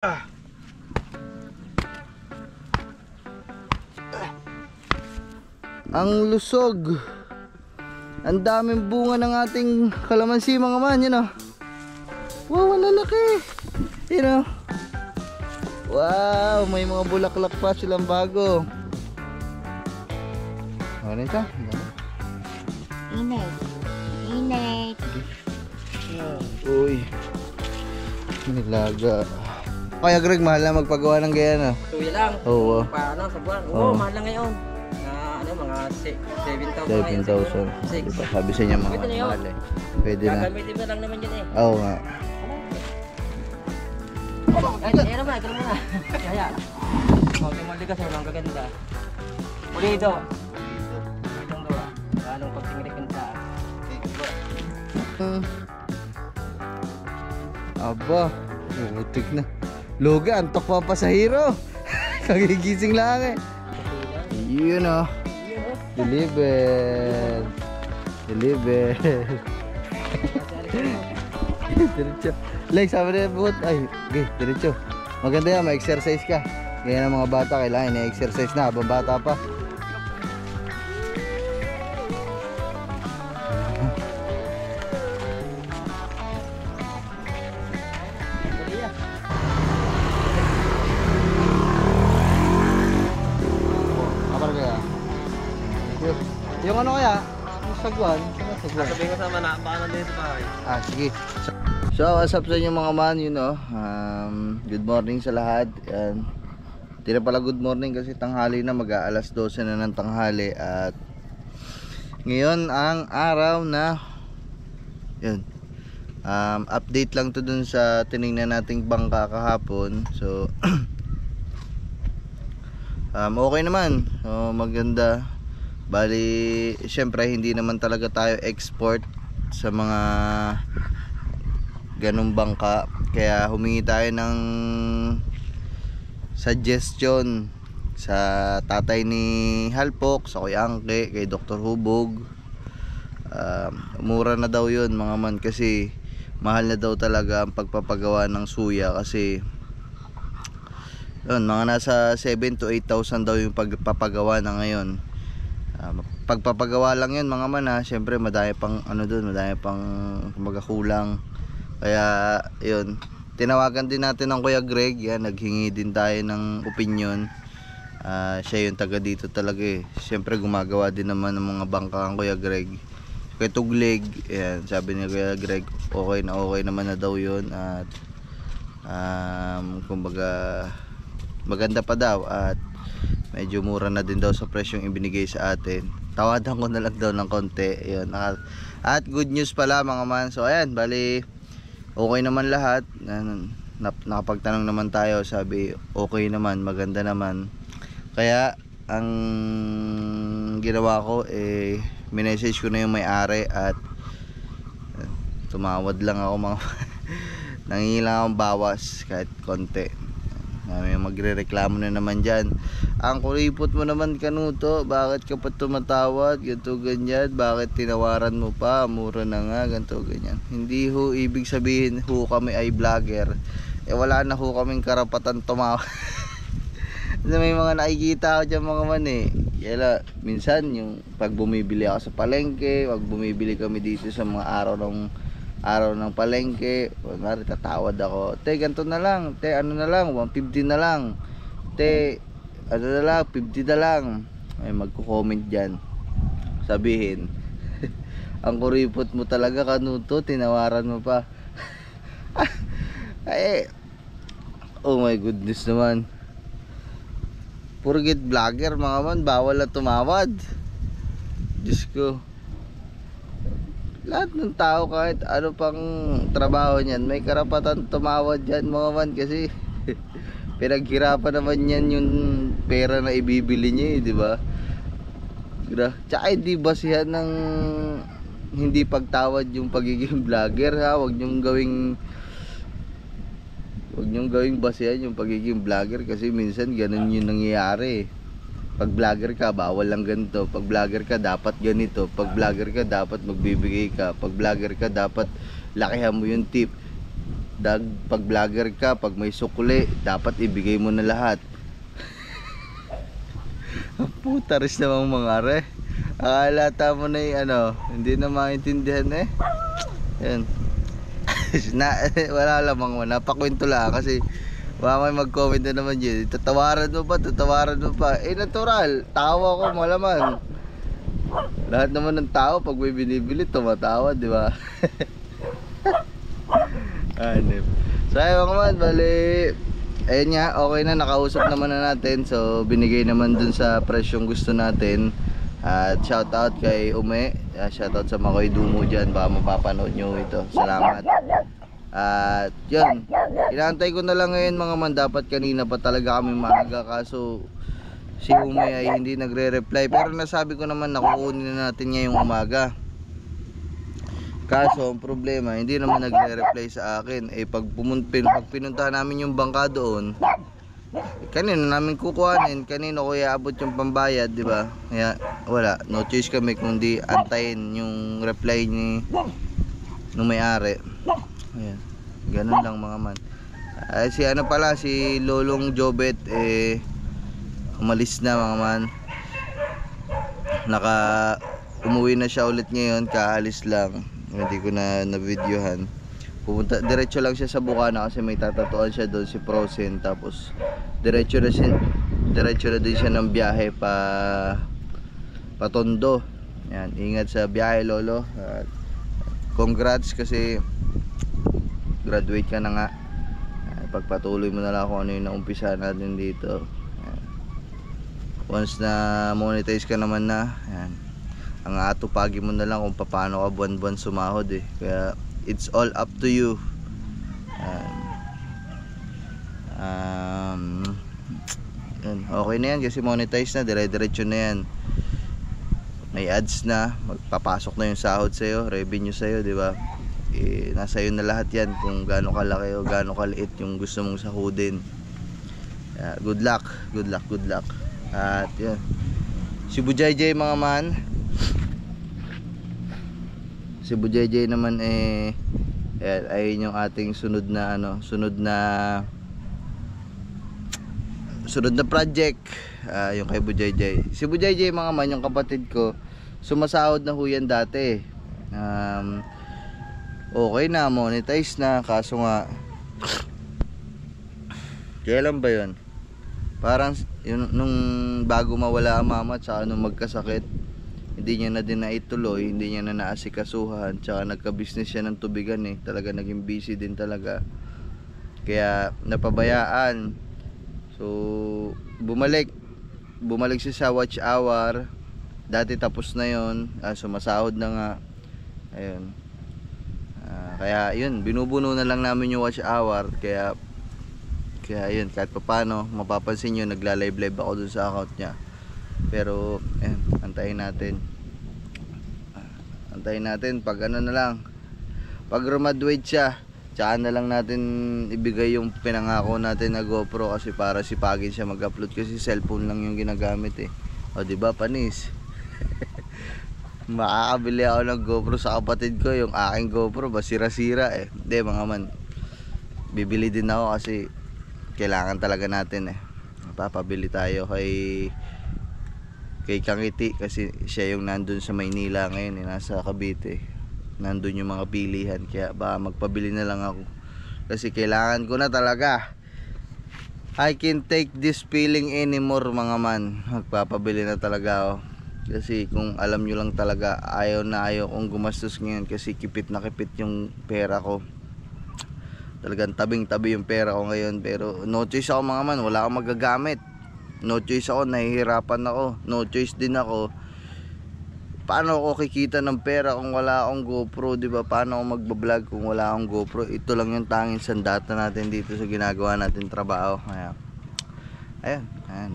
Ang lusog. Ang daming bunga ng ating kalamansi mga man, yun o. Wow, ang lalaki. Yun o. Wow, may mga bulaklak pa silang bago. Ano ito? Init. Init. Uy. Nilaga. Kaya Greg, mahal na magpagawa ng gaya na. Tuya lang. Oo. Paano sa buwan? Oo. Oo, mahal na ngayon. Mga 7,000. 7,000. Diba? Sabi sa inyo mga Pwede na yun. mahal eh. Pwede na. Gagamitin mo lang naman yan eh. Oo nga. Ay, ito mo na. Kaya. Huwag yung maligas mo lang gaganda. Pulido. Pulidong gawa. Anong pagtingin ka. Aba, butik na. Loga, antok pa pasahero. Kagigising lang eh. Yun o. Deliver. Deliver. Diretso. Like, sabi na buhat. Ay, okay, diretso. Maganda yan, ma-exercise ka. Ganyan ang mga bata, kailangan na-exercise na habang bata pa. Yung ano kaya? Yung sagwan? Sabihin ko sa mana, baka nandun sa bahay. Sige. So, what's up sa inyo mga man, you know. Good morning sa lahat. Yan. Hindi na pala good morning kasi tanghali na, mag-aalas 12 na ng tanghali. At ngayon ang araw na yun. Update lang to dun sa tinignan nating bangka kahapon. So, okay naman. So, maganda. Bali, syempre hindi naman talaga tayo export sa mga ganung bangka. Kaya humingi tayo ng suggestion sa tatay ni Halpok, sa Kuya Angke, kay Dr. Hubog. Mura na daw yun mga man kasi mahal na daw talaga ang pagpapagawa ng suya kasi yun, mga nasa 7 to 8,000 daw yung pagpapagawa na ngayon. Pagpapagawa lang yun mga man ha. Siyempre madami pang ano dun, madami pang magakulang. Kaya yun, tinawagan din natin ng Kuya Greg. Yan, naghingi din tayo ng opinion. Siya yung taga dito talaga eh. Siyempre gumagawa din naman ng mga bangka ang Kuya Greg. Kaya Tugleg, yan, sabi ni Kuya Greg okay naman na daw yun. At kumbaga maganda pa daw at medyo mura na din daw sa presyong ibinigay sa atin. Tawadan ko na lang daw ng konti. Ayun. At good news pala mga man. So ayan, bali okay naman lahat. Nakapagtanong naman tayo, sabi okay naman, maganda naman. Kaya ang ginawa ko minessage ko na yung may-ari at tumawad lang ako mga nangingilang akong bawas kahit konti. May magrereklamo na naman dyan. Ang kuripot mo naman Kanuto, bakit ka pa tumatawad, ganito ganyan, bakit tinawaran mo pa, mura na nga, ganito ganyan. Hindi ho ibig sabihin ho kami ay vlogger, wala na ho kaming karapatan tumawad. May mga nakikita ako dyan mga man Kaya minsan yung pag bumibili ako sa palengke, pag bumibili kami dito sa mga araw ng palengke, kunwari tatawad ako, te ganito na lang, te ano na lang, 150 na lang, te ano na lang, 50 na lang. Ay magko-comment dyan, sabihin ang kuripot mo talaga Kanuto, tinawaran mo pa. Oh my goodness naman, forget vlogger mga man, bawal na tumawad. Diyos ko, lahat ng tao kahit ano pang trabaho niyan may karapatan tumawad dyan mga man kasi pinaghirapan naman yan yung pera na ibibili niya di ba? Tsaka hindi basihan ng hindi pagtawad yung pagiging vlogger ha. Huwag nyong gawing basihan yung pagiging vlogger kasi minsan ganun yung nangyayari. Pag vlogger ka, bawal lang ganito. Pag vlogger ka, dapat ganito. Pag vlogger ka, dapat magbibigay ka. Pag vlogger ka, dapat lakihan mo yung tip. pag vlogger ka, pag may sukli, dapat ibigay mo na lahat. Puta rin namang mga are. Akala mo na hindi na maintindihan eh. Yan. Wala lamang mo, napakwento lang kasi baka may mag-comment na naman yun. Tatawaran mo pa. Natural, tawa ko malaman. Lahat naman ng tao pag may binibili tumatawa, di ba? Anip. So ayun naman, bali ayun nga, okay na, nakausap naman na natin. So binigay naman dun sa presyong gusto natin. At shoutout kay Ume, shoutout sa Makoy Dumo dyan, baka mapapanood nyo ito. Salamat. At yun, inaantay ko na lang ngayon mga man. Dapat kanina pa talaga kami maaga, kaso si Ume ay hindi nagre-reply. Pero nasabi ko naman na kukunin na natin ngayong umaga. Kaso ang problema, hindi naman nagre-reply sa akin. Pag pinunta namin yung bangka doon, kanino namin kukuhanin, kanino ko iaabot yung pambayad, di ba? Kaya wala, no choice kami kundi antayin yung reply ni nung may-ari. Ayan, ganun lang mga man. Si Lolong Jobet umalis na mga man. Umuwi na siya ulit ngayon, kaalis lang. Hindi ko na videohan. Diretso lang siya sa Bukana kasi may tatatuan siya doon si Frozen. Tapos diretso na din siya ng biyahe pa Tondo. Yan, ingat sa biyahe lolo. At congrats kasi graduate ka na nga. Pagpatuloy mo na lang kung ano yung naumpisa natin dito. Once na monetize ka naman na, yan, ang atupagi mo na lang kung paano ka buwan-buwan sumahod eh. Kaya it's all up to you. Okay na yan kasi monetize na, dire-diretso na yan. May ads na, magpapasok na yung sahod sa'yo, revenue sa'yo, di ba? Nasa iyo na lahat yan kung gaano kalaki o gaano kaliit yung gusto mong sahudin. Good luck. At yan, si Bujayjay mga man. Si Bujayjay naman ayun yung ating sunod na project. Yung kay Bujayjay. Si Bujayjay mga man, yung kapatid ko, sumasahod na ho yan dati. Okay na, monetize na, kaso nga kailan ba yun? Parang nung bago mawala ang mama, tsaka nung magkasakit, hindi niya na din naituloy, hindi niya na naasikasuhan, tsaka nagka-business siya ng tubigan talaga naging busy din talaga, kaya napabayaan. So bumalik siya sa watch hour. Dati tapos na yon, sumasahod na nga. Ayun, kaya yun, binubuno na lang namin yung watch hour. Kaya yun, kahit pa paano, mapapansin nyo, nagla-live ako dun sa account niya. Pero antayin natin pag na lang, pag graduate siya, tsaka na lang natin ibigay yung pinangako natin na GoPro, kasi para sipagin siya mag-upload, kasi cellphone lang yung ginagamit o diba panis? Makakabili ako ng GoPro sa kapatid ko, yung aking GoPro ba sira-sira hindi mga man, bibili din ako kasi kailangan talaga natin papabili tayo kay Kangiti, kasi siya yung nandun sa Maynila ngayon nasa Cavite, nandun yung mga pilihan, kaya baka magpabili na lang ako kasi kailangan ko na talaga. I can't take this feeling anymore mga man, magpapabili na talaga ako. Kasi kung alam nyo lang talaga, ayaw kong gumastos ngayon kasi kipit na kipit yung pera ko. Talagang tabing-tabi yung pera ko ngayon. Pero no choice ako mga man, wala akong magagamit. No choice ako, nahihirapan ako. No choice din ako. Paano ako kikita ng pera kung wala akong GoPro, di ba? Paano ako magbablog kung wala akong GoPro? Ito lang yung tanging sandata natin dito sa ginagawa natin trabaho. Ayun,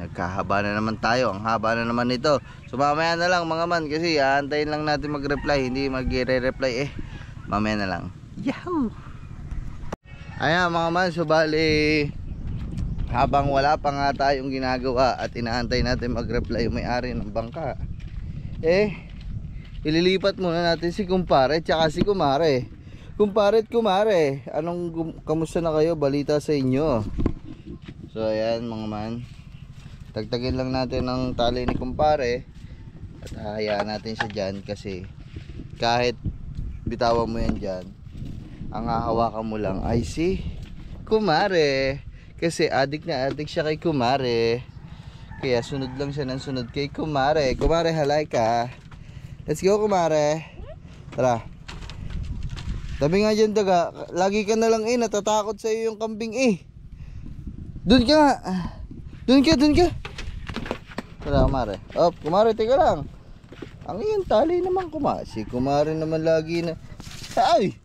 nagkahaba na naman tayo. Ang haba na naman nito. So mamaya na lang mga man, kasi aantayin lang natin mag-reply. Hindi magre-reply mamaya na lang. Yahoo! Ayan mga man, so bali habang wala pa nga tayong ginagawa at inaantay natin mag-reply yung may-ari ng bangka, ililipat muna natin si kumpare tsaka si kumare. Kumpare at kumare, kamusta na kayo? Balita sa inyo. So ayan mga man, tagtagin lang natin ang tali ni kumpare at hahayaan natin siya dyan kasi kahit bitawan mo yan dyan, ang hahawakan mo lang ay si kumare. Kasi adik na adik siya kay kumare. Kaya sunod lang siya ng sunod kay kumare. Kumare, halay ka. Let's go kumare. Tara. Tabi nga dyan daga. Lagi ka na lang natatakot sa iyo yung kambing Doon ka nga. Doon ka. Tara kumare. Oh, kumare, teka lang. Ang iyong tali naman si kumare naman lagi na. Ay!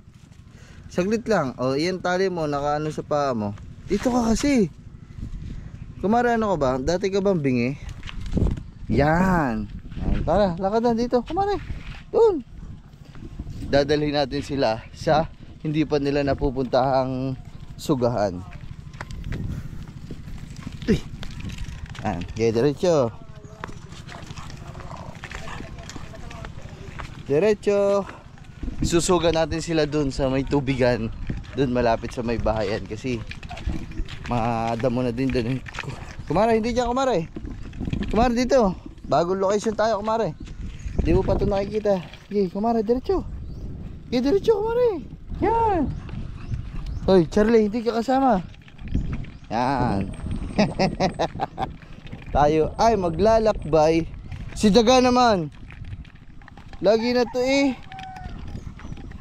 Saglit lang. Oh, iyan tali mo, nakaano sa paa mo. Dito ka kasi. Kumare, ano ka ba? Dati ka bang bingi? Yan. Tara, lakad na dito. Kumare. Doon. Dadalhin natin sila sa hindi pa nila napupuntahang sugahan. Yan, okay, diretso. Susugan natin sila dun sa may tubigan, dun malapit sa may bahayan kasi madamo na din dun. Kumare, hindi dyan kumare. Kumare dito. Bagong location tayo kumare. Hindi mo pa ito nakikita. Okay, kumare, diretso. Okay, diretso kumare. Yan. Hoy, Charlie, hindi ka kasama. Yan. Tayo ay maglalakbay. Si Daga naman. Lagi na to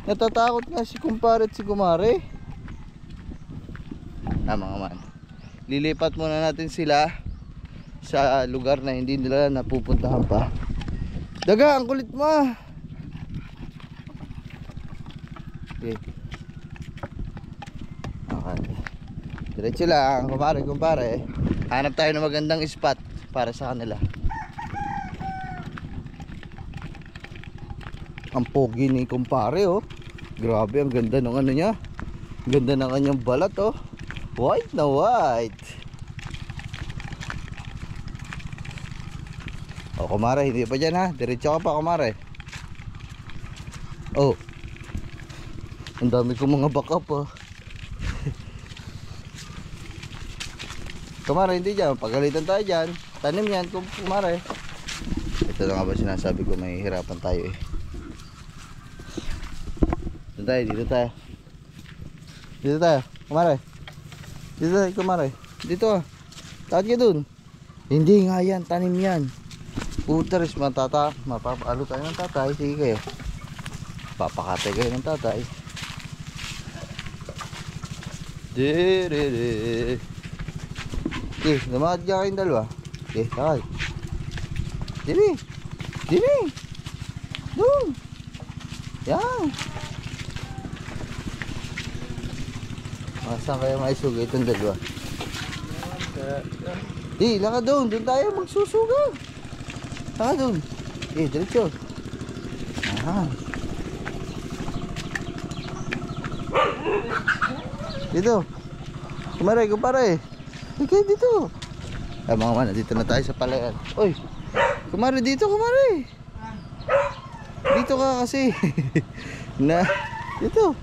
natatakot nga si kumpare at si kumare. Mga man. Lilipat muna natin sila sa lugar na hindi nila napupuntahan pa. Daga, ang kulit mo. Okay. Okay. Diretso lang, kumpare. Hanap tayo ng magandang spot para sa kanila. Ang pogi ni kumpare Grabe, ang ganda ng ano niya. Ganda ng kanyang balat White na white. Kumare, hindi pa dyan ha. Diretso ka pa kumare. Ang dami kong mga backup Kumare, hindi dyan. Pagalitan tayo dyan. Tanim yan kumare. Ito na nga ba sinasabi ko, may hirapan tayo Dito tayo kumare. Dito tayo kumare. Dito Takot ka dun. Hindi nga yan, tanim yan. Puteris, mapapalo tayo ng tatay. Sige kayo, papakatay kayo ng tatay. Okay, namakad ka kayong dalawa. Okay, takay. Dini doon. Yan. Saan kayo maisuga itong dalawa? Lakad doon tayo magsusuga. Lakad doon. Diretso. Dito. Kumare. Okay, dito. Mga man, dito na tayo sa palayan. Oy, kumare dito, kumare. Dito ka kasi. Dito.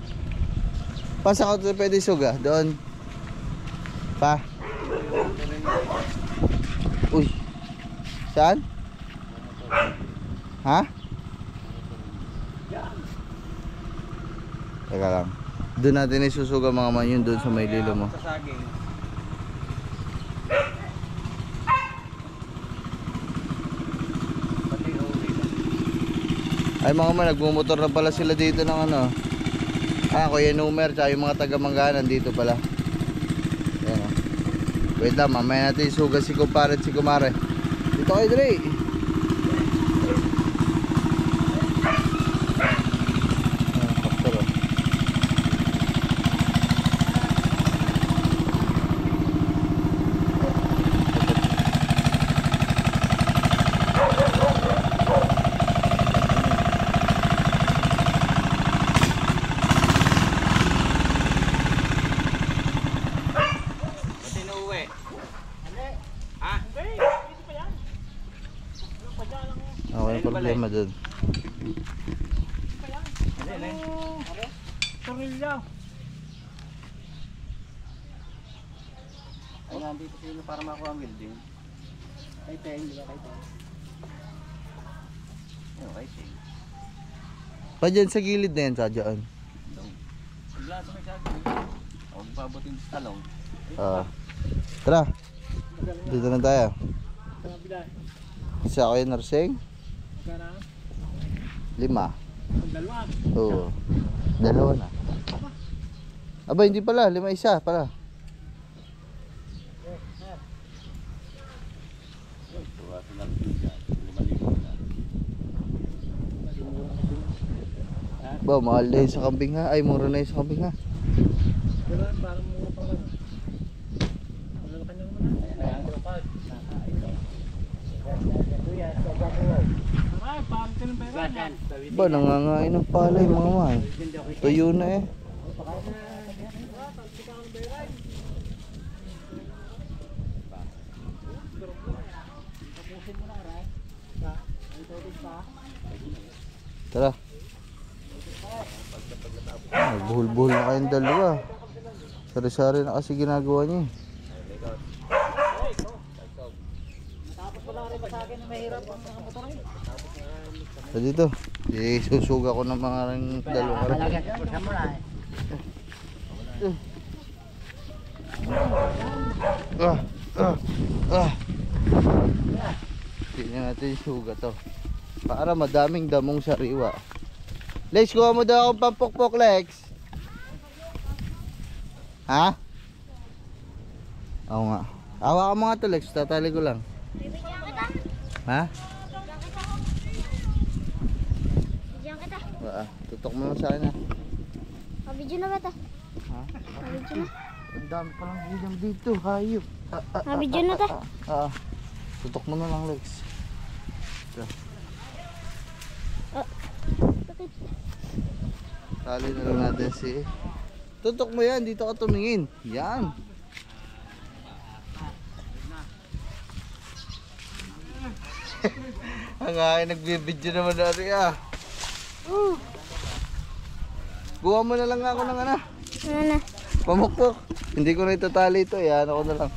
Pasa ka ito pwede suga. Doon. Pa. Uy. Saan? Ha? Teka lang. Doon natin isusuga mga man yun doon sa may lilo mo. Ay mga man, nagmumotor na pala sila dito ng ano. Kuya Numer, tsaka yung mga taga Mangganan dito pala. Ayan Wait lang, mamaya natin isuga si kumpare at si kumare. Dito kayo, Dre. Problema dun. tornilyo. Ay, nandito sila para makuha ang welding. Kay Teng, di ba kay Teng? Ayun, kay Teng. Pa dyan sa gilid na yan, sa dyan. Paglato may sabi. Huwag pabutin sa talong. Tara. Dito na tayo. Isa kayo nursing? 5. Dalawa. Oo. 2 na. Aba, hindi pala. 5 isa pala. Ba, mahal na yun sa kambing ha. Ay, mura na yun sa kambing ha. Pero parang muna pa lang. Wala ka nang muna. Ayan, kapag. Aray, parang tinong pera. Ba, nangangain ng palay mga man. Tuyo na eh. Tara. Buhol-buhol na kayong dalawa. Sari-sari na kasi ginagawa niya. Tapos wala rin ba sa akin na mahirap ang mga motor eh? So dito, susuga ko ng mga rin dalawang karap. Tingnan natin yung suga to. Para madaming damong sariwa. Lex, kuha mo daw akong pampukpok, Lex. Ha? Oo nga. Awa ka mo nga to, Lex. Tatali ko lang. Ha? Bigyan kita. Tutok mo lang sa akin ha. Mabidyo na ba ito? Ha? Mabidyo na. Ang dami palang ulam dito, hayop. Mabidyo na ito. Tutok mo na lang, Lex. Ito. Bakit? Tali na lang natin si... Tutok mo yan, dito ka tumingin. Yan. Ang aking nagbibidyo naman natin ah. Buha mo na lang ako ng ano. Ano na? Pamukpok. Hindi ko na itatali ito. Yan ako na lang.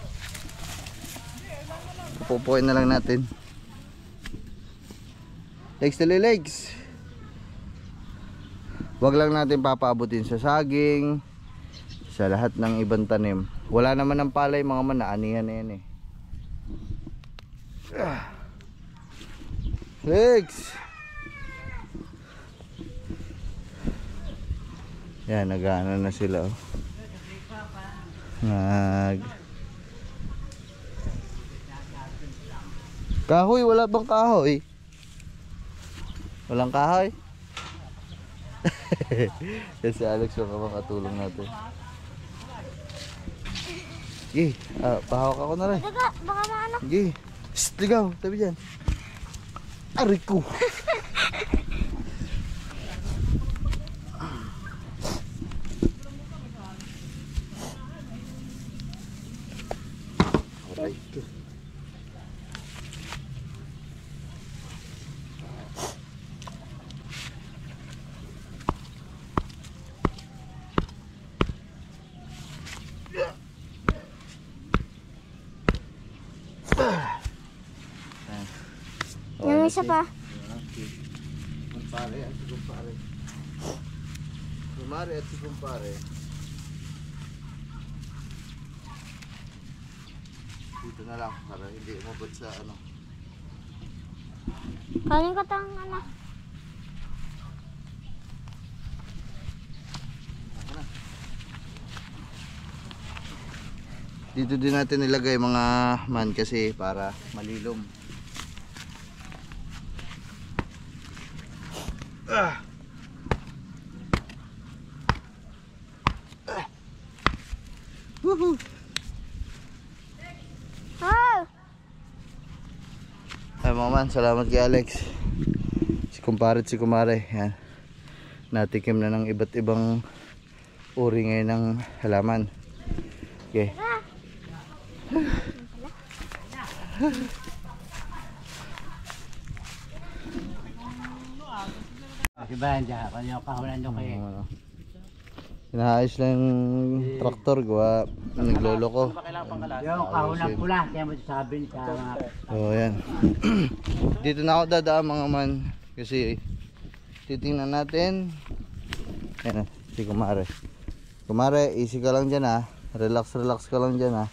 Pupukin na lang natin. Legs to legs. Wag lang natin papaabutin sa saging, sa lahat ng ibang tanim. Wala naman ng palay mga man, naanihan na yan eh. Legs. Yan, nag-ano na sila oh. Kahoy, wala bang kahoy? Walang kahoy? Yan si Alex yung makatulong natin. Sige, pahawak ako na rin. Daga, baka maano. Sige, shhh, ligaw, tabi dyan. Aray ko. Aray ko. Yung isa pa. Kumpare at si kumpare. Kumare at si kumpare. Dito na lang para hindi umabot sa ano. Kanin ko tang ano. Dito din natin nilagay mga man kasi para malilom. Woohoo! Oh! Ay mga man, salamat kay Alex. Si kumpare at si kumare. Yan. Natikim na ng iba't ibang uri ngayon ng halaman. Okay. Kibahan dyan, kanya kahulan nyo kayo. Inaayos lang yung traktor, gawa nagloloko. Yung kahunang pula, kaya mo sasabihin sa mga... Oh, yan. Dito na ako dadaan mga man. Kasi titingnan natin. Yan, si Kumare. Kumare, easy ka lang dyan ha. Relax ka lang dyan ha.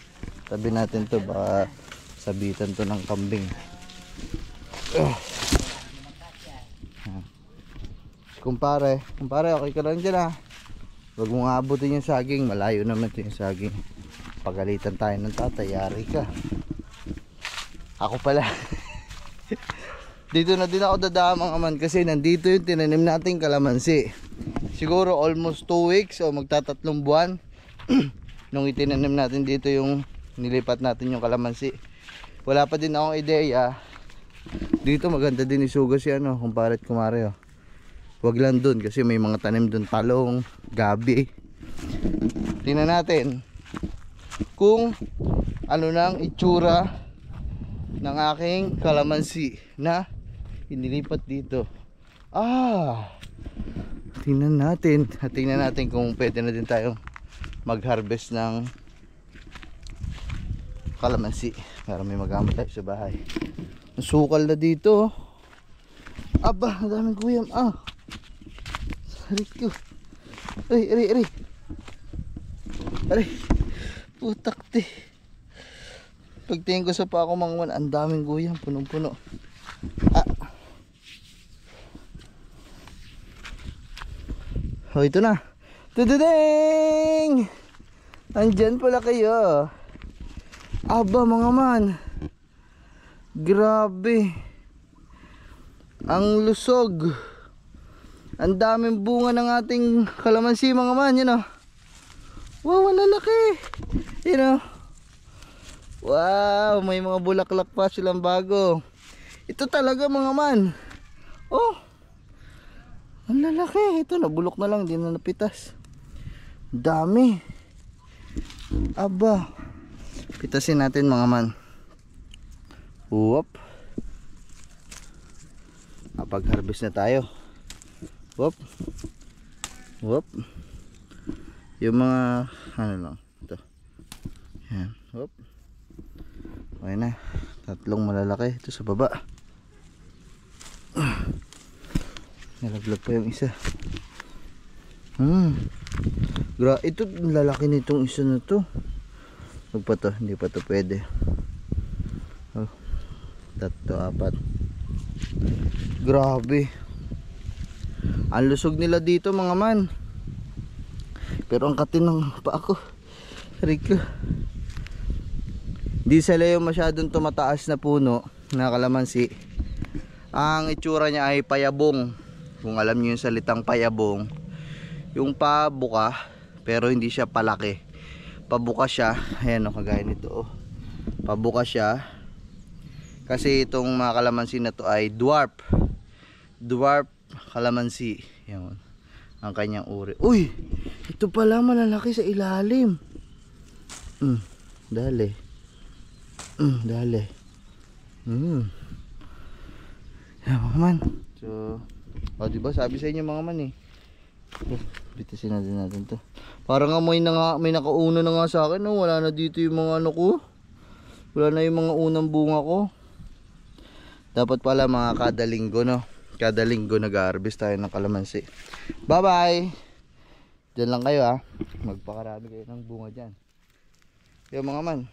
Tabi natin to, baka sabitan to ng kambing. Kumpare, okay ka lang dyan ha. Huwag mong abutin yung saging, malayo naman ito yung saging. Pagalitan tayo ng tatay, yari ka. Ako pala. Dito na din ako dadaan mga man kasi nandito yung tinanim nating kalamansi. Siguro almost 2 weeks o magtatatlong buwan nung itinanim natin dito yung nilipat natin yung kalamansi. Wala pa din akong ideya. Dito maganda din isuga si ano, kumparet Kumare. Wag lang dun kasi may mga tanim dun, talong, gabi. Tingnan natin kung ano nang itsura ng aking kalamansi na inilipat dito. Tingnan natin kung pwede na din tayong mag-harvest ng kalamansi para may magamit tayo sa bahay. Sukal na dito. Aba, ang daming guyam. Sarit ko. Aray. Putak te. Pagtingin ko sa pa ako mga ang daming guyam, punong-puno. Ito na. Tududeng! Andyan pala kayo. Aba mga man. Grabe. Ang lusog. Ang daming bunga ng ating kalamansi mga man, yun o. Wow, ang lalaki. Yun o. Wow, may mga bulaklak pa silang bago. Ito talaga mga man. Oh, ang lalaki. Ito, nabulok na lang, hindi na napitas. Dami. Aba. Pitasin natin mga man. Whoop. Kapag-harvest na tayo. Whoop. Yung mga ano lang ito. Yan. Whoop. Okay na. Tatlong malalaki ito sa baba. Nalaglag pa yung isa. Ito lalaki nitong isa na to. Wag pa to, hindi pa to pwede. 3, 4. Grabe. Ang lusog nila dito mga man. Pero ang katin ng paa ko. Rico. Di sila yung masyadong tumataas na puno na kalamansi. Ang itsura niya ay payabong. Kung alam niyo yung salitang payabong, yung pabuka pero hindi siya palaki. Pabuka siya. Ayan o, kagaya nito oh. Pabuka siya. Kasi itong mga kalamansi na to ay dwarf kalamansi. Yan ang kanyang uri. Uy, ito pala malalaki sa ilalim. Dali. Yan mga man. So, diba sabi sa inyo mga man eh. Bitisin natin to. Parang nga may nakauna na nga sa akin no? Wala na dito yung mga ano ko. Wala na yung mga unang bunga ko. Dapat pala mga kada linggo no. Kada linggo nag-harvest tayo ng kalamansi. Bye bye. Diyan lang kayo ha. Magpakarami kayo ng bunga dyan. Yung mga man.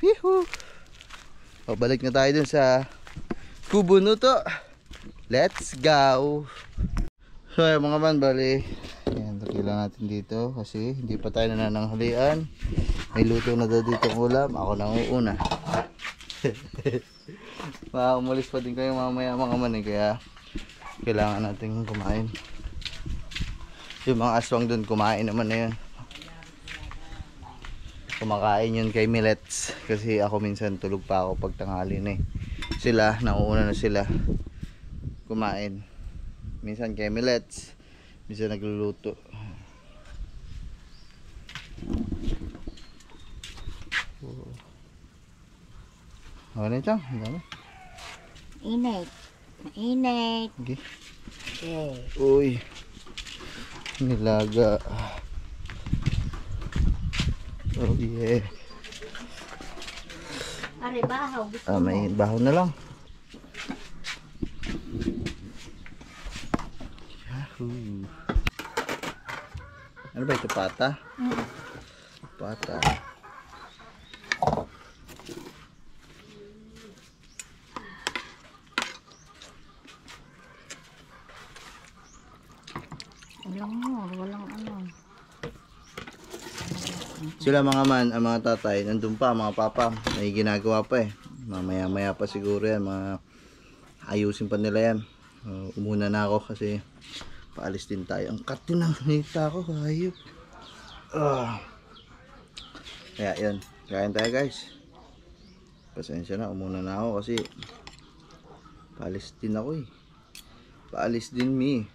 Yuhu. Balik na tayo dun sa kubo nuto. Let's go. So yung mga man, bali yan, takilan natin dito kasi hindi pa tayo nananghalian. May luto na daw dito ang ulam. Ako nang uuna. Umalis pa din kayo mamaya mga man eh, kaya kailangan natin kumain. Yung mga aswang dun kumain naman na yun. Kumakain yun kay Millets kasi ako minsan tulog pa ako pag tanghali na eh. Sila, nauuna na sila kumain. Minsan kay Millets, minsan nagluluto. Ano na ito? Init. Mainit. Okay. Okay. Uy. Nilaga. Oh yeah. Ari, bahaw. May baho na lang. Yahoo! Ano ba ito? Pata? Pata. Walang ano. Sila mga man, ang mga tatay, nandun pa, mga papa, may ginagawa pa eh. Mamaya-maya pa siguro yan, mga ayusin pa nila yan. Umuna na ako kasi paalis din tayo. Ang cut din ang nita ko, hayop. Kaya yun, kain tayo guys. Pasensya na, umuna na ako kasi paalis din ako eh. Paalis din me.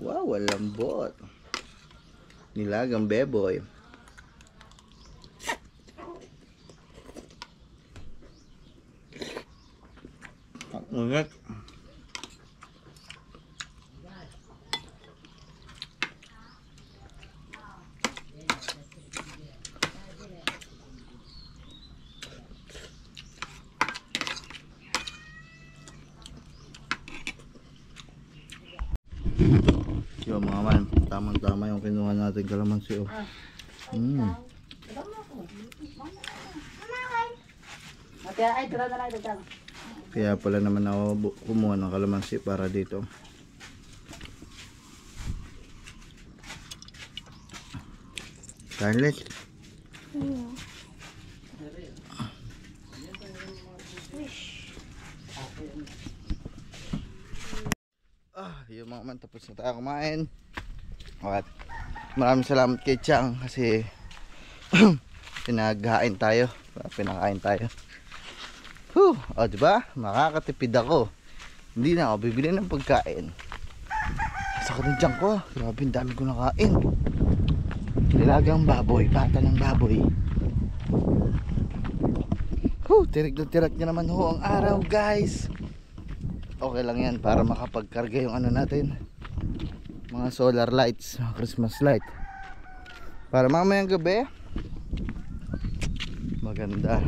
Wow, walang bot. Nilagang beboy. Ngunit. Yung mga man, tamang-tama yung kinuha natin kalamansi oh. Kaya pala naman ako kumuha ng kalamansi para dito. Carlet. Yung mga man, tapos na tayo kumain. At maraming salamat kay Chang kasi pinaghain tayo, pinakain tayo. O diba? Makakatipid ako. Hindi na ako bibili ng pagkain. Sakit ng tiyan ko. Grabe, ang dami ko nakain. Nilagang baboy, pata ng baboy. Tirik na tirik niya naman ho ang araw guys. Okay lang yan para makapagkarga yung ano natin, mga solar lights, mga Christmas light, para mamayang gabi maganda.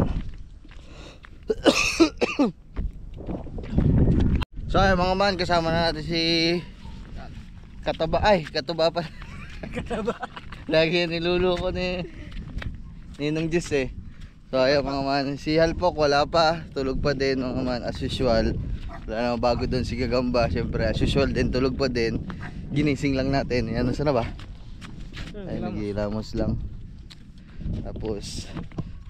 So ay mga man, kasama na natin si Kataba. Kataba pa. Kataba. Lagi niluluko ni Ninong Diyos eh. So ay mga man, si Halpok wala pa, tulog pa din mga man as usual. Wala na bago doon si Gagamba, syempre as usual din, tulog pa din. Ginising lang natin. Yan, nasa na ba? Ay, nagilamos lang. Tapos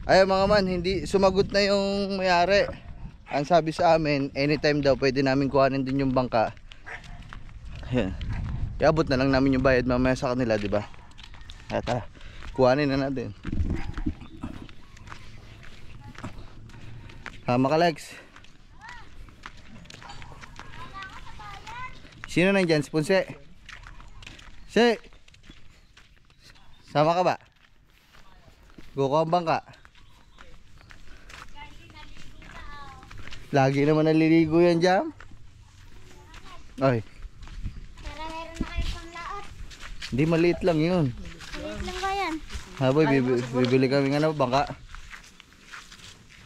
ay mga man, hindi sumagot na yung may-ari. Ang sabi sa amin, anytime daw pwede namin kuhanin din yung bangka. Ayan. Iabot na lang namin yung bayad mamaya sa kanila, di ba? Tara, kuhanin na natin. Makalex. Sino nandyan? Si Ponce? Si! Sama ka ba? Guko ang bangka. Lagi naman naliligo yan dyan. Ay. Para meron na kayo panglaot. Hindi, maliit lang yun. Maliit lang ba yan? Haboy, bibili kami nga na bangka.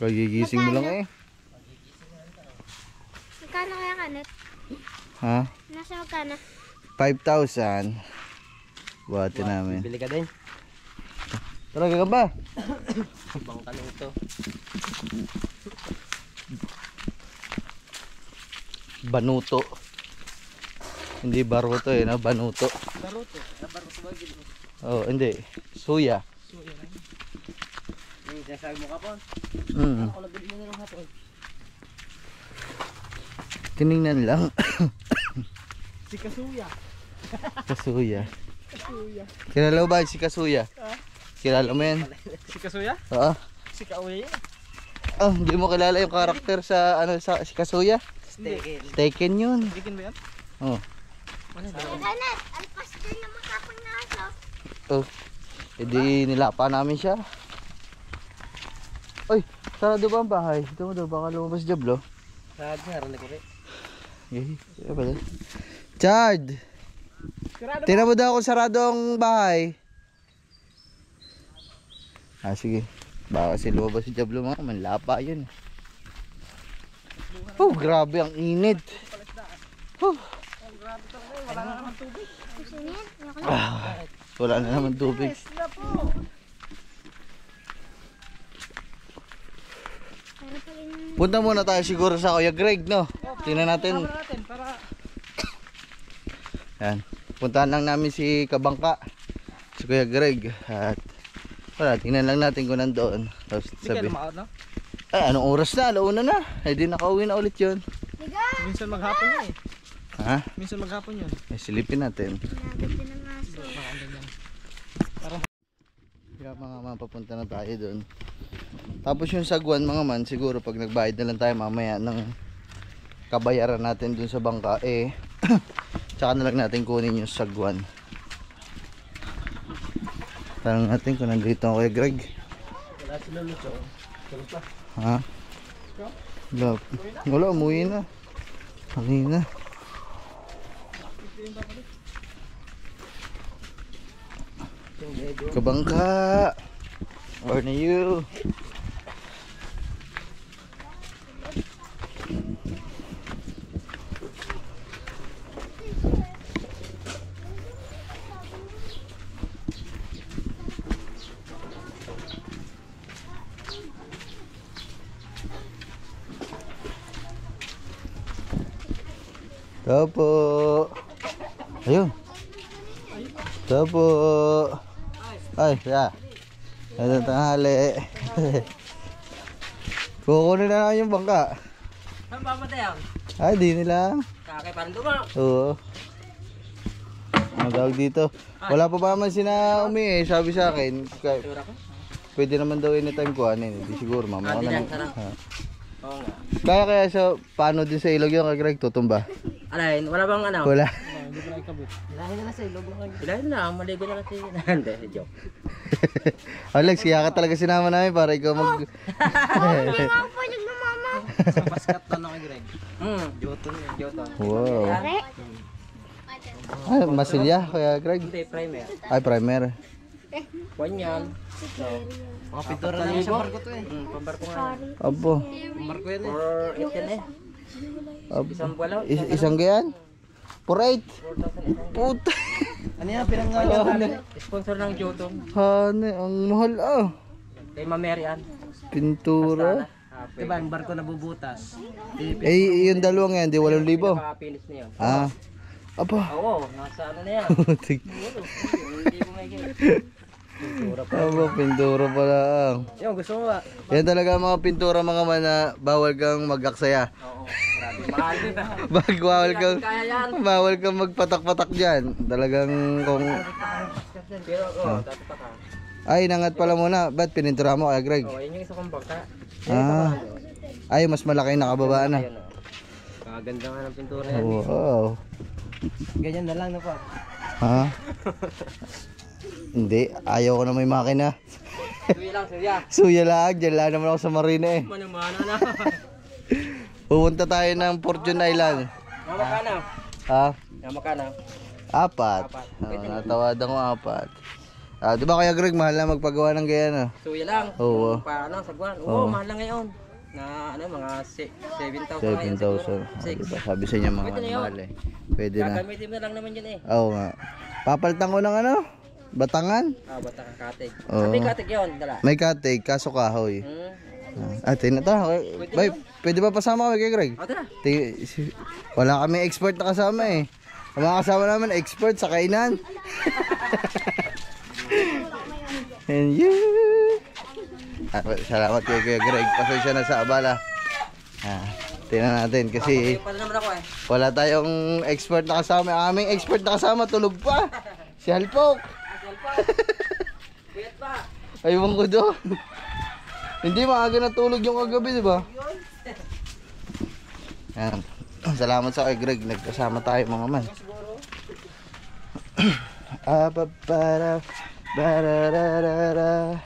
Kagigising mo lang eh. Magkano kaya kanit? Ha? Nasa magkano? 5,000. Buhati namin. Bili ka din. Tara, Gagamba. Bangka na ito. Banuto. Hindi baruto eh, no? Banuto. Baruto. Baruto ba gili? Oh, hindi. Suya. Suya lang. Sinasabi mo ka po. Ako nabili mo na lang hapon. Tinignan lang. Si Kasuya. Kasuya. Kilala mo ba si Kasuya? Kilala mo yan? Si Kasuya? Oo. Si Kauya yan. Oh, hindi mo kilala yung karakter sa ano sa si Kasuya? Steak. Taken yun. Bikin ba yan? Oh. Kanit, alpas din yung makapang naso. Oh. Edi nilapa namin siya. Oy, sarado ba ang bahay? Ito mo daw, baka lumabas Diablo. Sarado na, rin ko rin. Chard! Tingnan mo daw kung sarado ang bahay. Ah, sige. Baka kasi lumabas si Diablo mga manlapa yun. Oh, grabe ang init. Oh. Ah, wala na naman tubig. Punta muna tayo siguro sa Kuya Greg, no? Tingnan natin. Yan. Puntahan lang namin si Kabangka, si Kuya Greg. At wala, tingnan lang natin kung nandoon. Tapos sabi, ay, anong oras na? Alauna na. Ay, di nakauwi na ulit yun. Minsan maghapon yun eh. Ha? Minsan maghapon yun. Eh, silipin natin. Nagod din ang aso. Kaya mga man, papunta na tayo doon. Tapos yung sagwan mga man, siguro pag nagbayad na lang tayo mamaya ng kabayaran natin doon sa bangka, eh, tsaka na lang natin kunin yung sagwan. Tanong natin kung nandito ako kay Greg. Wala sila luto. Ha? Wala, umuwi na. Umuwi na. Kabangka, where are you? Tapo. Ayun. Tapo. Ay, ya. Ano tanghali. Kukunin na lang yung bangka. Saan ba matayan? Ay, di nila. Kakay parang duma. Oo. Ang tawag dito. Wala pa ba man sina Umi eh. Sabi sa akin, Sura ko? pwede naman daw anytime kuhanin. Hindi siguro, mama ko Hindi na. lang, sarap. Ha. Oo nga. Kaya sa paano din sa ilog yung kay Greg tutumba? Alain, wala bang ano? Wala. Hindi ko na ikabit. Ilahin na lang sa ilog. Ilahin na, maligo na kasi. Hindi, joke. Alex, kaya ka talaga sinama namin para ikaw mag... Hindi nga ako pwede mama. Sa basket na kay Greg. Joton yun, joton. Wow. Pare? Ay, masilya kaya Greg. Hindi, primer. Ay, primer. Wanyan. No. Mga pintura na yung barko to eh. Pambarko nga. Apo. Pambarko yan eh. Or 8 yan eh. Apo. Isang buwalaw. Isang gayan? For 8. 4,000. Puta. Ano yan, pinanggalan? Sponsor ng Joton. Hane, ang mahal ah. Kay Mamerian. Pintura. Diba, ang barko nabubutas. Eh, yung dalawang yan, di 8,000. Pinaka-finish na yun. Ah. Apa. Oo, nasa ano na yan. Putik. Hindi mo may Aba, pintura pala. Yung gusto mo ba? Yan talaga mga pintura mga man na bawal kang mag-aksaya. Oo, grabe. Mahal din ah. Bawal kang magpatak-patak dyan. Talagang kung... Pero oo, dapat pa ka. Ay, nangat pala muna. Ba't pinintura mo kaya Greg? Oo, yun yung isa kong bangka. Ah. Ay, mas malaki na nakababa na. Ayun o. Kaganda nga ng pintura yan. Wow. Ganyan na lang na pa. Ha? Hindi, ayaw ko na may makina. Suya lang, suya. Suya lang, dyan lang naman ako sa marina eh. Manamana na. Pupunta tayo ng Fortune Island. Nama ka na. Ha? Nama ka na. 4. Natawadan ko 4. Di ba kaya Greg, mahal na magpagawa ng ganyan ah? Suya lang. Oo. Paano, sagwan. Oo. Oo, mahal lang ngayon. Na ano, mga 7,000 7,000. Diba, sabi sa inyo mga Pwede na yun. mahal eh. Pwede na. Gagamitin mo lang naman yun eh. Oo nga. Papalitan ko ng ano? Batangan? Bata kang katig. Oo. Sabi katig yun, dala. May katig, kaso kahoy. Ate na ta. Bay, pwede ba pasama kami kay Greg? O, tara. Wala kami expert na kasama eh. Ang mga kasama namin expert sa kainan. And you. Salamat kay Kuya Greg. Pasensya na sa abala. Tingnan natin kasi Pa naman ako eh. wala tayong expert na kasama. Ang aming expert na kasama tulog pa. Si Halpok. Kuyat pa. Aywan ko doon. Hindi maaga natulog yung kagabi, di ba? Yan. Salamat sa kay Greg. Nagkasama tayo mga man. Para bararara.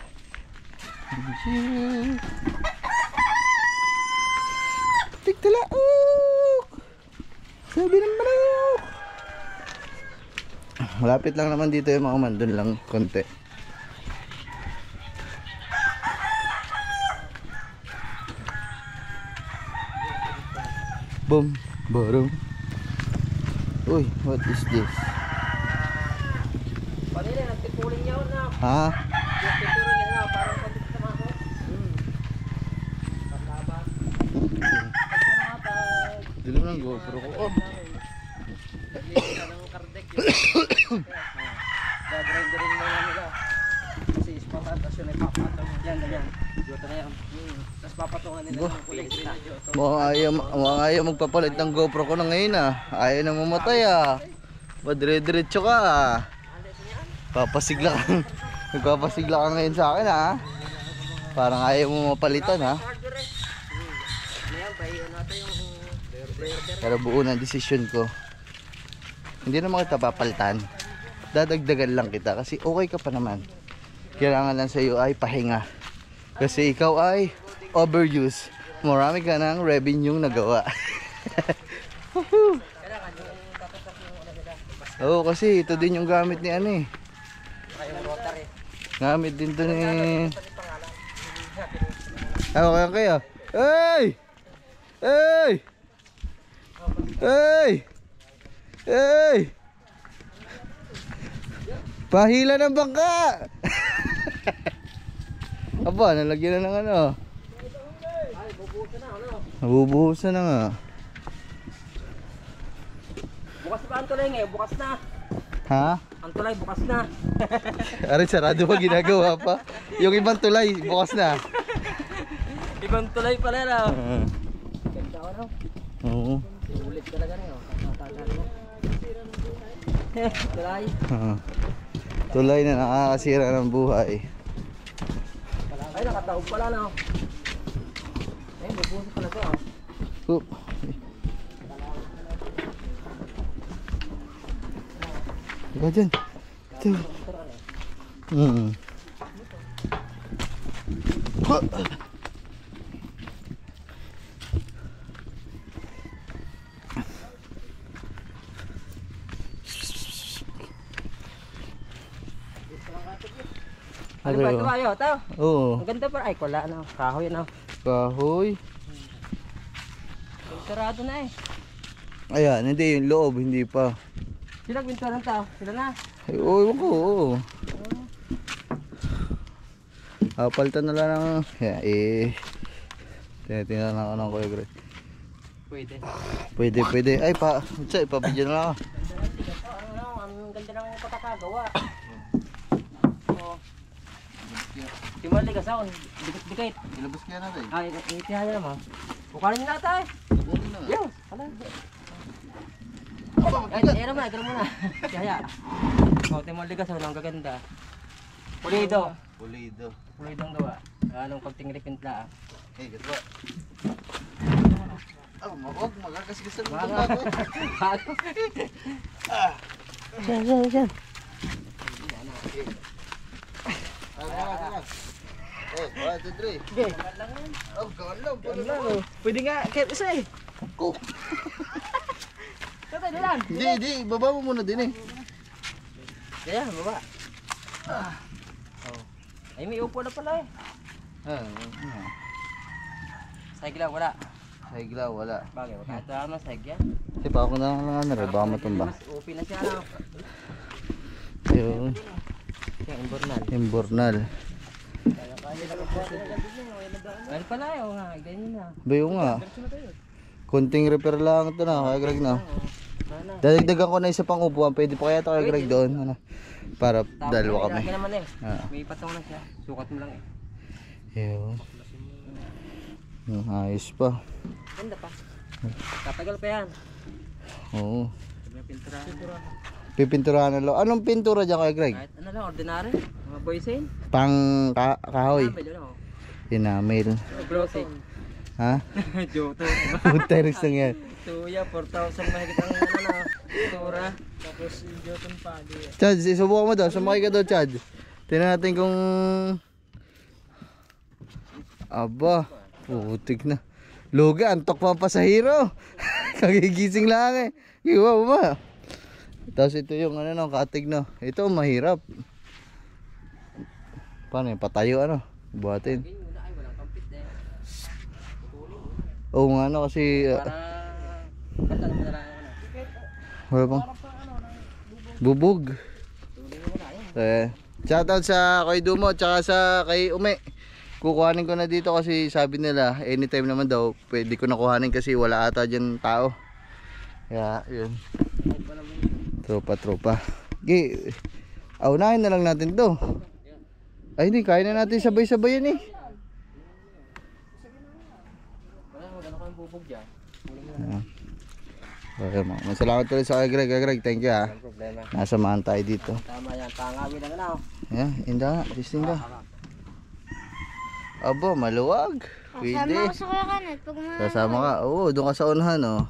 Tigtalaok. Sabi ng manok. Malapit lang naman dito yung mga man, dun lang konti. Boom, boom. Uy, what is this? Panila, nagtipuling niya na. Ha? Nagtipuling niya na, parang pagkita sa mga ko. Pataba. Dilim ng GoPro ko. Oh. Naglilita ng kardek yun. Gagrinderin mo yan nila. Kasi ispatat, tapos yun ay papatong. Yan, ganyan. Jota na yan. Tapos papatungan nila ng kulit. Mukhang ayaw magpapalit ng GoPro ko na ngayon ah. Ayaw na mamatay ah. Padre-diretso ka ah. Papasigla ka. Nagpapasigla ka ngayon sa akin ah. Parang ayaw mo mapalitan ah. Pero buo na desisyon ko. Hindi naman kita papalitan. Dadagdagan lang kita kasi okay ka pa naman. Kailangan lang sa iyo ay pahinga. Kasi ikaw ay overuse. Marami ka ng revenue nagawa. Oo, kasi ito din yung gamit ni ano eh. Gamit din to ni... Okay, okay ah. Hey! Hey! Hey! Hey! Pahila ng bangka! Aba, nalagyan na ng ano. Nabubuhusan na nga. Bukas pa ang tulay ngayon, bukas na. Ha? Ang tulay, bukas na. Aray, sarado pa ginagawa pa. Yung ibang tulay, bukas na. Ibang tulay pala na. Ganda ko no? Oo. Ulit talaga na yun. Tulay. Tulay na nakakasira ng buhay. Ay, nakataog pala na. Ayun, bubuso pala ito. Oop. Diba dyan? Ito. Ano ba ito ayo? Ito? Oo. Ang ganda pa. Ay, wala na. Kahoy na. Kahoy. Sarado na eh. Ayan, hindi yung loob, hindi pa. Sila bintuan ng tao. Sila na. Ay, oo, ewan ko, oo. Palitan na lang ng... Yeah, tinitingnan ako ng Kuya Greg. Pwede. Pwede, pwede. Ay, ipabidyo na lang ako. Ang ganda ng patakagawa. Oo. Timali ka saon. Dikit-dikit. Ilabas kaya natin. Ay, itihaya naman. Bukarin nyo natin. Yo, pala. Ay, naman, gano'n muna. Kaya. O, timali ka saon. Ang gaganda. Pulido. Pulido. Pulido ang gawa. Anong pagtingripimpla. Hey, gato. Oh, huwag magkakasigasan mo itong Bago. bago. Siyan. Eh, 1, 2, 3. Okay. Oh, galang. Pwede nga, kahit isa eh. Cook. Tatay, dalan. Hindi. Baba mo muna din eh. Kaya, baba. Oh. Ay, may upo na pala eh. Saigla, wala. Saigla, wala. Bagay, kahit naman saigya. Kasi pa ako na lang ano, baka matumba. Mas upi na siya, ano. Yun. Siya, imbornal. Imbornal. Ano pala eh, o nga, ganyan na. Bayo nga. Konting repair lang ito na, Kuya Greg na. Sana. Dadagdagan ko na isa pang upuan. Pwede pa kaya ito Kuya Greg doon. Ano? Para dalawa kami. Lagi naman eh. Ah. May patong na siya. Sukat mo lang eh. Yun. Ayos pa. Ganda pa. Tatagal pa yan. Oo. May pintura. Pipinturahan na lang. Anong pintura dyan Kuya Greg? Kahit ano lang, ordinary. Mga boysen. Pang kahoy. Nabel, ano. Enamel. Glossy. Ha? Joto. Teres lang yan. Tuya, 4,000 mahigit ang ano, tura. Tapos yung Jotun Pagi. Chad, subukan mo daw. Sumakay ka daw, Chad. Tingnan natin kung... Aba, putik na. Luga, antok pa ang pasahero. Kagigising lang eh. Iwa ba? Tapos ito yung ano no, katig no. Ito mahirap. Paano yung patayo ano? Buhatin. Ay, walang kampit eh. Oo nga no kasi Para basta mo na lang wala pang bubog. Shoutout sa kay Dumo tsaka sa kay Ume. Kukuhanin ko na dito kasi sabi nila anytime naman daw pwede ko na kuhanin kasi wala ata dyan tao. Kaya yun. Tropa. Aunahin na lang natin to. Ay hindi, kaya na natin sabay-sabay yan eh. wala magano kang bubog dyan. Okay, masalamat ulit sa kay Greg. Greg, thank you ha. Walang problema. Nasamahan tayo dito. Tama yan, tangawin lang na. Yan, inda nga, disting ka. Abo, maluwag. Kasama Pwede. ko sa Kuya Kanet. Pag Sasama ka. Oo, doon ka sa unahan oh.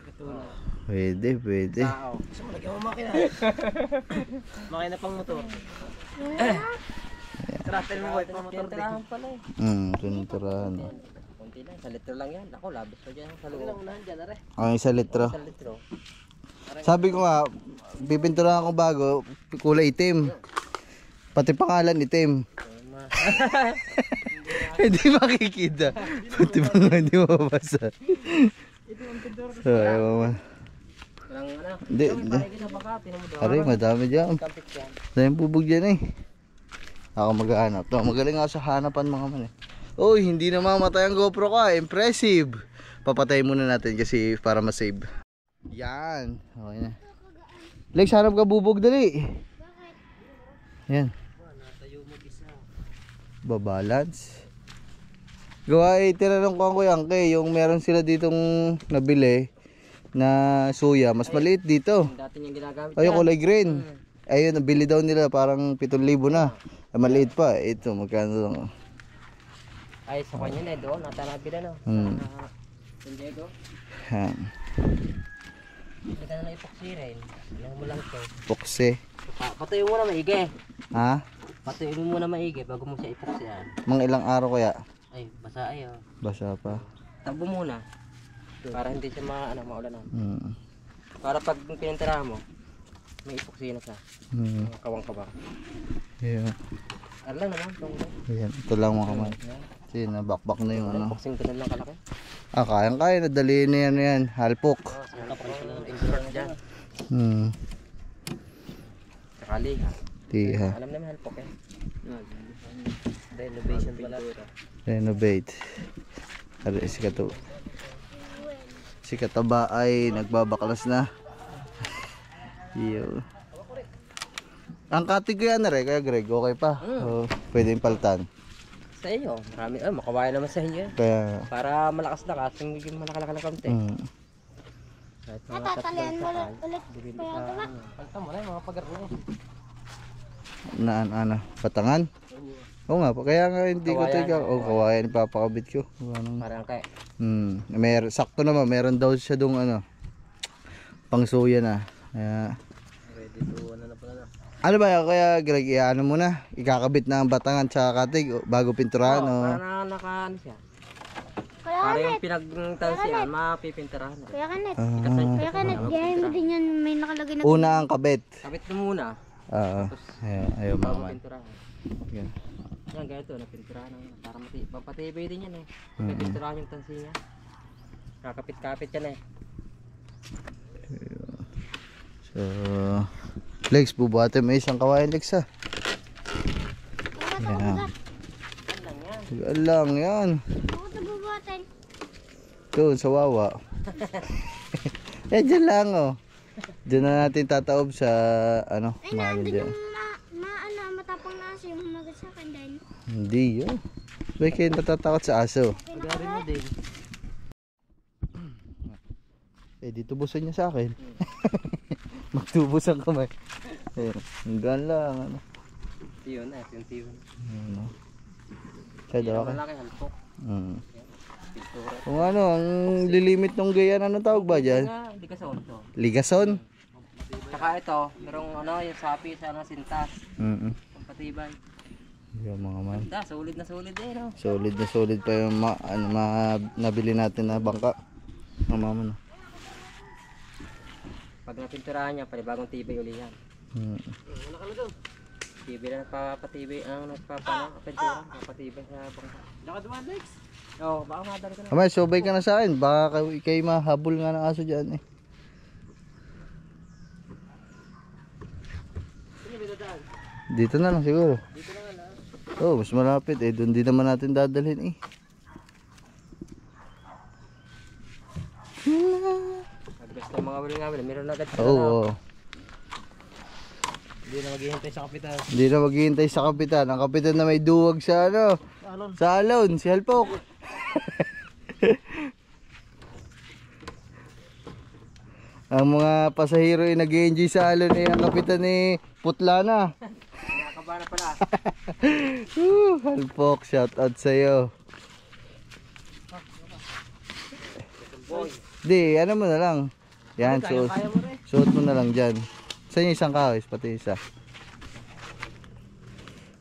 Ito na. Pwede. Tao. Gusto mo lagyan mo makina. Makina pang motor. Trattel mo boy, pang motor din. Pala eh. Tuniturahan oh. Konti lang, 1 litro lang yan. Ako, labis pa dyan sa loob. Unahan dyan, are. Ang 1 litro. 1 litro. Sabi ko nga, pipinturahan ko bago, kulay itim. Pati pangalan itim. Hindi makikita. Pati pangalan hindi mabasa. So, ewan mo. Walang ano. Hindi. Pakikita baka, tinan mo doon. Aray, madami dyan. Kampit yan. Dahil bubog dyan eh. Ako maghahanap. To, magaling ako sa hanapan mga man eh. Uy, hindi na mamatay ang GoPro ko. Impressive. Papatay muna natin kasi para ma-save. Yan. Okay na. Lex, hanap ka bubog dali. Yan. Babalance. Gawa tinanong ko ang Kuya Angke, yung meron sila ditong nabili na suya, mas maliit dito. Dati niyang ginagamit Ay, yung kulay green. Ayun, nabili daw nila parang 7,000 na. Ay, maliit pa. Ito, magkano lang. Ay, sa kanya na doon. Natanabi na no. San Diego. Yan. Hindi ka na ipoksi rin. Alam mo lang to. Pukse. Patayo mo na maigi. Ha? Patayo mo muna maigi bago mo siya ipoksihan. Mga ilang araw kaya? Ay, basa ay oh. Basa pa. Tabo muna. Para hindi siya maulan. Hmm. Para pag pinintira mo, may ipoksi na siya. Hmm. Kawang-kawang. Yeah. Ano lang naman. Ayan. Ito lang mga kamay. Kasi nabakbak na yung ano. Ipoksing ka na lang kalaki. Kaya. Nadali na yan. Halpok. Kapag ka na ng insert dyan. Sakali ha. Tiha. Alam naman halpok eh. Renovation pala. Renovate. Si Kataba ay nagbabaklas na. Iyo. Ang katig ko yan na rin, kaya Greg, okay pa. Pwedeng paltan. Sa iyo, marami. Makawaya naman sa inyo. Kaya, Para malakas na ka, tingin malakalaka na konti. Kahit mga Natatalian mo sakay, ulit. bibili Kuya ka. Kanet. Palta mo na yung mga pag-aro eh. patangan? Oo nga, kaya nga hindi ko ito Kawayan. ikaw. Kawayan, ipapakabit ko. Parang kay. Sakto naman, meron daw siya dong ano, pang suya na. Kaya, Ready to ano na pala na. ano ba kaya Greg, ano muna, ikakabit na ang batangan sa katig bago pinturahan o? Para naka ano siya. Kuya Para Kanet. yung pinagtansiyan, mapipintirahan na. Kuya Kanet. Ah, Kuya Kanet. Diyan mo din yan. May nakalagay na. una ang kabit. Kapit mo muna, Oo. Ayaw bago mga man. pintirahan. Yan. Yan, ganito, napintirahan na. Para papatibay din yan eh. Pipintirahan yung tansi niya. Kakapit-kapit yan eh. So, Lex, bubuhatin mo isang kawayan Lex ha. Yan. Tugal lang yan. Ako ito bubuhatin. Doon sa wawa. Dyan lang oh. Diyan na natin tataob sa ano, Ay, mahal naandun dyan. yung matapang na aso yung humagat sa akin dahil. Hindi yun. Bakit kayo natatakot sa aso? Pagarin mo din. Dito busan niya sa akin. Magtubos ang kamay. Hanggang lang ano. Tiyon eh, tiyon. Ano. Kaya daw ako. Malaki halpok. Pintura. Kung ano, ang lilimit ng gayan, ano tawag ba dyan? Hindi ka sa onto. Ligason? Tsaka ito, merong ano, yung sapi sa sintas. Pampatibay. Yung mga man. Solid na solid eh, no? Solid na solid pa yung nabili natin na bangka. Mama no. Pag napinturahan niya, panibagong tibay uli yan. Wala ka na doon. Tibay na nagpapatibay ang nagpapapintura. Nagpapatibay sa bangka. Laka dumaan, Lex. Oo, baka madali ka na. Amay, sobay ka na sa akin. Baka kayo mahabol nga ng aso dyan eh. Sino may dadaan? Dito na lang siguro. Dito na nga na. Oh, mas malapit eh. Doon din naman natin dadalhin eh. Pag gusto mga wala nga wala, meron agad sila Oo. na. Oh. Hindi na maghihintay sa kapitan. Hindi na maghihintay sa kapitan. Ang kapitan na may duwag sa ano. Sa alon. Si Halpok. Ang mga pasahero ay nag-enjoy sa alon eh. Ang kapitan eh putla na. Nakakaba na pala. Halpok, shout out sa'yo. Boy. Di, ano mo na lang. Yan, suot. Kaya mo rin. Suot mo na lang dyan. Sa inyo isang kawis, pati isa.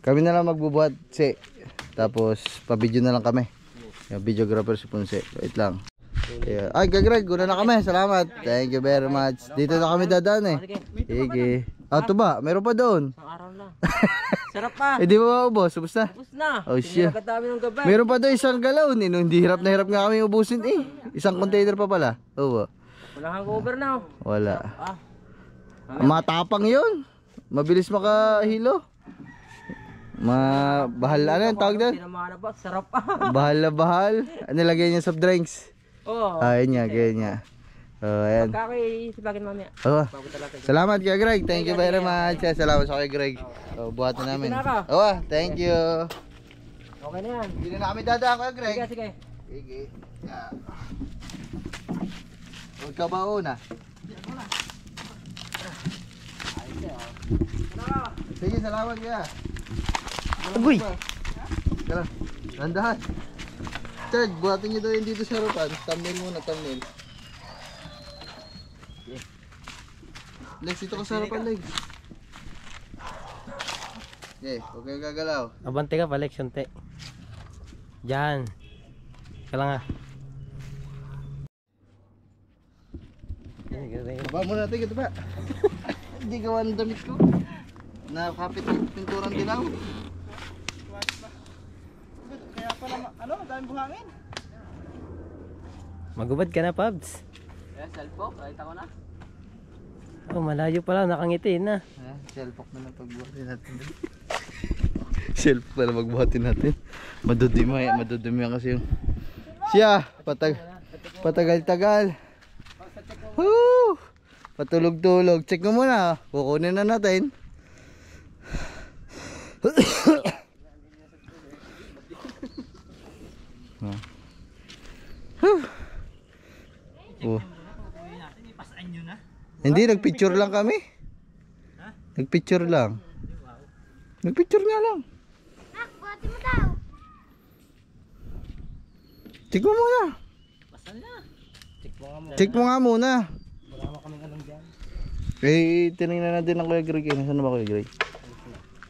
Kami na lang magbubuhat, si. Tapos, pa-video na lang kami. Yung videographer si Ponce. Wait lang. Yeah. Ay, Gagreg, una na kami. Salamat. Thank you very much. Dito na kami dadaan eh. Sige, Sige. Ah, ito ba? Meron pa doon. isang araw lang. Sarap pa. Eh, di ba maubos? Ubus na? Tapos na. Oh, shit. Tinilagad namin ng gabi. Meron pa doon isang galon eh. Hindi hirap na hirap nga kami ubusin eh. Isang container pa pala. Oo. Wala kang cover na. Wala. Ah. Matapang yun. Mabilis makahilo. Bahal, ano yung tawag doon? Sinamahan na ba? Sarap pa. Bahal na bahal. Ano lagay niya soft drinks? Oo. Ayun niya, ganyan niya. Ayan. Kakisipagin mamaya. Oh. Bago talaga. Salamat kay Greg. Thank you very much. Salamat sa kay Greg. Buhatin namin. Dito na ka. Oh, thank you. Okay na yan. Hindi na kami dadaan kay Greg. Sige, sige. Sige. Huwag ka ba una? Sige, salamat kaya. Uy! Tara, landahan. Chad, buhatin nyo daw yun dito sa harapan. Thumbnail muna, thumbnail. Lex, dito ka sa harapan, Lex. Okay, huwag kayong gagalaw. Abante ka pa, Lex, yunti. Diyan. Kala nga. Baba muna natin, ito ba? Hindi gawa ng damit ko. Nakapit ng pinturang dilaw. Kaya pala, ano, daming buhangin. Magubad ka na, Pabs. Kaya selfok, kahit ako na. Oh, malayo pala, nakangiti na. Selfok na lang pagbuhatin natin. Selfok na lang magbuhatin natin. Madudumi yan kasi yung... Siya, patagal-tagal. Woo! Patulog-tulog. Check mo muna. Kukunin na natin. Oh. Hindi, nagpicture lang kami. Nagpicture lang. Nagpicture nga lang. Nak, buhatin mo daw. Check mo muna. Pasan na. Check mo nga mo. Check mo nga muna. Wala mo kaming anong dyan. Eh, tinignan natin ang Kuya Greg. Nasaan na ba Kuya Greg?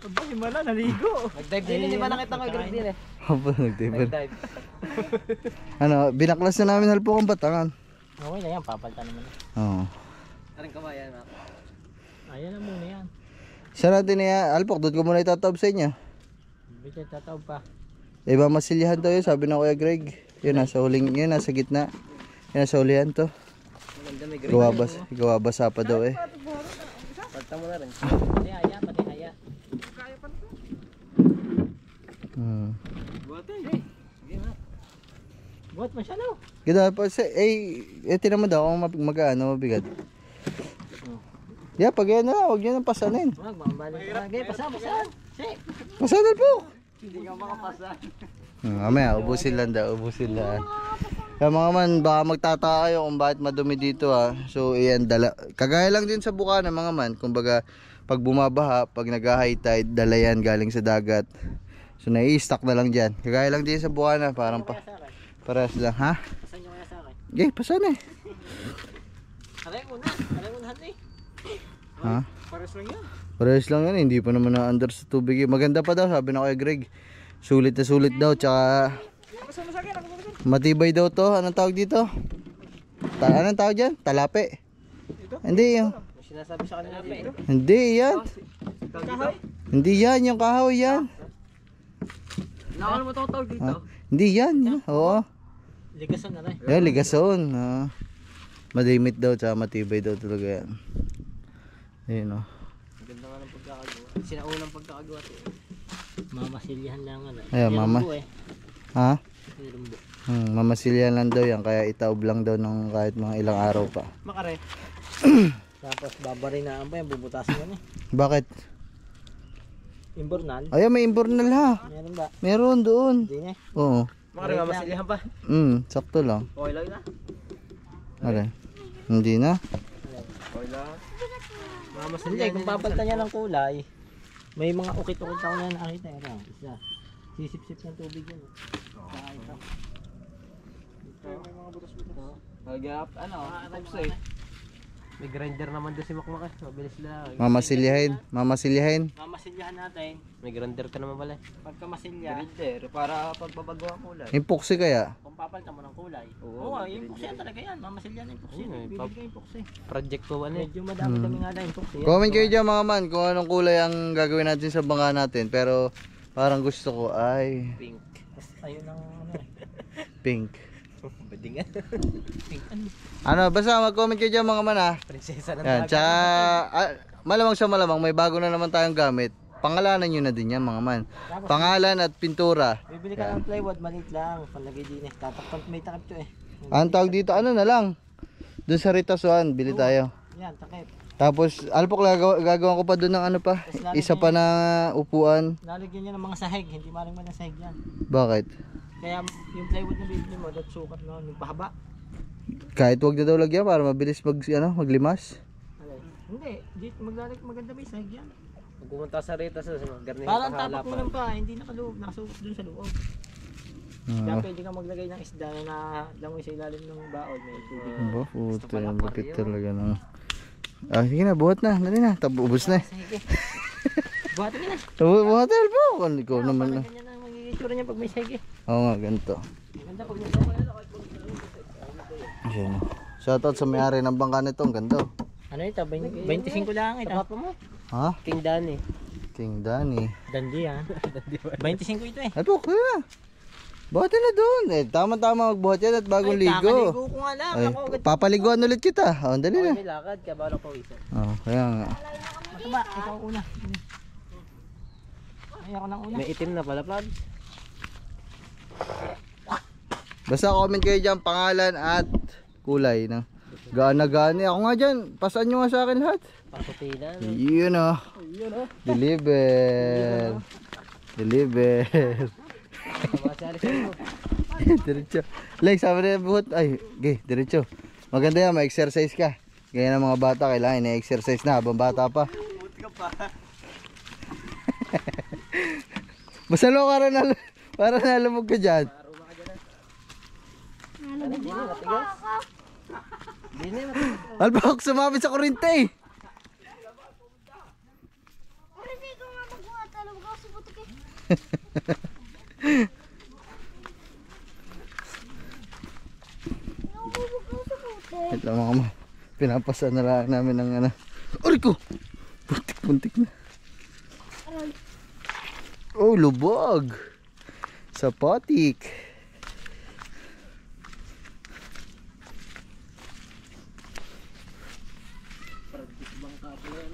Himala, naligo. Nag-dive din, hindi ba nakita ko Greg din eh? Haba, nag-dive. Nag-dive. Ano, binaklas na namin Halpok ang batangan. Okay na yan, papalitan naman. Oo. Aring kamayan na. Ayan na muna yan. Saan natin niya? Halpok, doon ko muna itataob sa inyo. Bigyan tataw pa. Iba masilyahan to yun, sabi ng Kuya Greg. Yun, nasa huling, yun, nasa gitna. Yun, nasa hulihan to. Maganda may Greg. Gawabasa pa daw eh. Palta mo na rin. Pati haya, pati haya. Buhat eh. Sige na. Buhat mo siya no? Ganda pa, tinan mo daw kung mag-ano, mabigat. Yeah, pag yan na, huwag nyo nang pasanin. Wag, makabalik ka. Okay, pasan. Si. Pasanin po! Hindi ka makapasan. Mamaya, ubusin lang daw, ubusin lang. Kaya mga man, baka magtataka kayo kung bakit madumi dito ha. So, iyan, kagaya lang din sa Bukana mga man. Kumbaga, pag bumabaha, pag nag-high tide, dala yan galing sa dagat. So, nai-stock na lang dyan. Kagaya lang din sa Bukana, parang parehas lang, ha? Pasan nyo kaya sa akin. Okay, pasan eh. Aray unahan eh. Ha? Pares lang yan. Parehas lang yan, hindi pa naman na-under sa tubig. Maganda pa daw, sabi na kay Greg. Sulit na sulit daw, tsaka matibay daw to. Anong tawag dito? Anong tawag dyan? Talape. Hindi yan. May sinasabi sa kanila dito. Hindi yan. Hindi yan, yung kahoy yan. Nakakala mo itong tawag dito? Hindi yan. Oo. Ligasan na rin. Yan, ligason. Madimit daw, tsaka matibay daw talaga yan. Ayun o. Maganda nga ng pagkakagawa. Sinaunang pagkakagawa ito. Mamasilyahan lang ano. Ayan, May mama. lumbo eh. Ha? May lumbo. Mamasilyan lang daw yan, kaya itaob lang daw ng kahit mga ilang araw pa. Makare. Tapos babarinaan pa yan, bubutasin yan eh. Bakit? Imbornal. Ayan, may imbornal ha. Meron ba? Meron doon. Hindi na eh. Oo. Makare, mamasilihan pa. Sakto lang. Okay lang na. Alay. Hindi na. Okay lang. Hindi, kung papalitan niya ng kulay, may mga ukit-ukit ako na nakita. Ano, isa. Sisip-sip ng tubig yan. Saka ito. May mga butas-butas. Magap, ano, tapos eh. May grinder naman doon si Makmak. Mabilis lang. Mamasilyahin. Mamasilyahin. Mamasilyahan natin. May grinder ka naman pala. Pagka masilya, Grinder, para pagbabago ang kulay. Epoxy kaya? kung papalitan mo ng kulay. Oo, yung puksi yan talaga yan. Mamasilyahan yung puksi. Oo, Bibili ka yung puksi. Project ko ano eh. Medyo madami-dami nga na yung puksi. Comment kayo dyan mga man kung anong kulay ang gagawin natin sa bangka natin. Pero parang gusto ko ay Pink. Tapos ayun ang ano eh. pink. Badingan. Pink ano. Ano, basta mag-comment kayo dyan mga man ha. Prinsesa ng Yan, tsaka malamang sa malamang may bago na naman tayong gamit. Pangalanan nyo na din yan mga man. Pangalan at pintura. Bibili ka ng plywood, maliit lang. Panlagay din eh. Tatakpan, may takip to eh. Ang tawag dito, ano na lang. Doon sa Ritas 1, bili tayo. Yan, takip. Tapos, alpok, gagawin ko pa doon ng ano pa. Isa pa na upuan. Lalagyan niya ng mga sahig. Hindi maring man ng sahig yan. Bakit? Kaya yung plywood na bibili mo, dat sukat na yung pahaba. Kahit wag na daw lagyan para mabilis maglimas. Alay. Hindi, dito maganda may sahig yan. Pag pumunta sa Rita sa garnering Parang tapak mo lang pa, hindi nakaloob, nakasukat dun sa loob. Kaya Ah, pwede kang maglagay ng isda na langoy sa ilalim ng baon, may tubig. ba, puto yung lupit talaga ng... sige na, buhat na, dali na, ubos na. Sige. Buhatin mo na. Buhat na, alpok. Ikaw naman na. Ganyan ang magiging itsura niya pag may sahig eh. Oo nga, ganito. Maganda pag may sahig. Ayan. Shoutout sa may-ari ng bangka nito, ang ganda. Ano ito? 25 lang ito. Papa mo? Ha? King Danny. King Danny. Dandi ah. 25 ito eh. Alpok, kaya na. Buhatin na doon. Tama-tama magbuhat yan at bagong ligo. Kakaligo ko nga lang. Ay, Ako agad. papaliguan ulit kita. Dali na. May lakad ka, bawal ako pawisan. Kaya nga. Mataba, ikaw una. Ay, ako nang una. May itim na pala, Pabs. Basta comment kayo dyan, pangalan at kulay na gana-gani. Ako nga dyan, pasaan nyo nga sa akin lahat. Pakutilan. Yun o. Deliver. Deliver. Masali sa iyo. Diretso. Like, sabi na yung buhot. Ay, okay, diretso. Maganda yan, ma-exercise ka. Gaya ng mga bata, kailangan na-exercise na habang bata pa. Basta lo para nalumog ka dyan. Alpok, sumabit sa kurente eh. Hindi ko nga magbuhat. Alam ko sa butik eh. Nakabubog ko sa butik. Ito mga pinapasa na lang namin ng ano. Uri ko! Puntik-puntik na. Oh, lubog! Sa potik.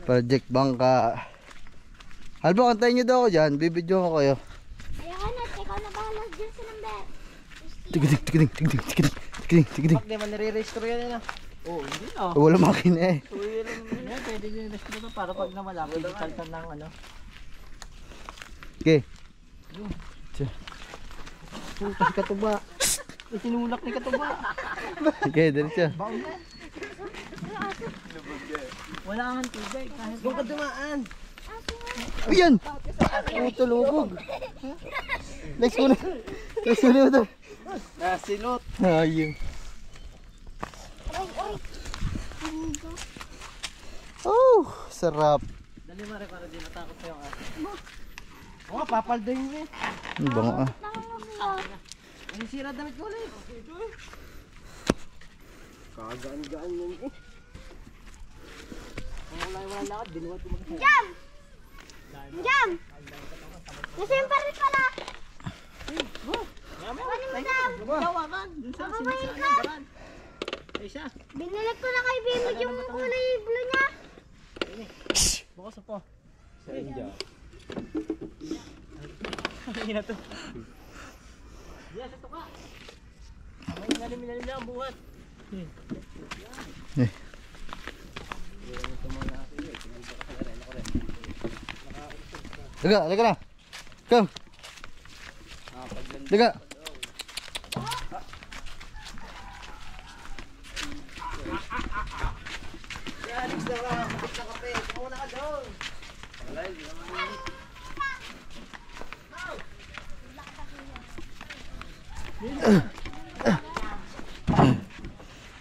Project Bangka. Alba, kantayin nyo daw ako dyan. Bibidyo ko kayo. Kaya ka na, ikaw na bahala dyan sa number. Tigidig, tigidig, tigidig, tigidig, tigidig, tigidig. Bakit naman nire-restore yan na? Oo, hindi na. Wala makina eh. Yan, pwede din yung restro na para pag nawala, pwede kaltan ng ano. Okay. Putas katuba. Itinulak ni katuba. Okay, diretso. Baon yan. Wala kang tubig. Kahit Doon ka dumaan. Ayan! Puto lubog. Next muna. Next muna ito. Nasilot. Ayun. Oh, sarap. dali mare para di natakot pa yung aso. Oo, papaldayin niya. Ang bango ah. Ang sira damit ko ulit. Kagaan-gaan yun eh. walang lakad, binuhat ko mag-isa. Jam! Jam! Nasaan pa rin pala? Kunin mo Jam! Tawakan! Dun sa Makabayin sinisaan ka! ng baran. Ay siya. Binalik ko na kay Bimod yung kulay blue niya. Bukas po. Sa India. Hindi na to. Diyan, sa tuka. May ilalim-ilalim lang ang buhat. Liga, liga na. Come. Liga.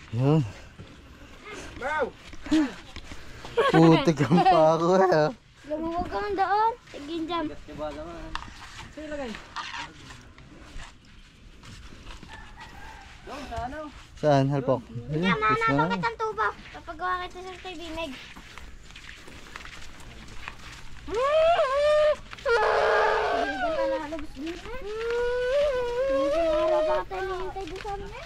Yun. Putik ang pa ako eh. Lumuwag ka man doon. Sige Jam. Sino lagay? Doon, sa ano? Saan? Halpok? Jam, hanapan kitang tubo. Papagawa kita sa kay Bimig. Hindi ka lalabas din ha? Hindi ka lalabas tayo nihintay doon sa amin eh.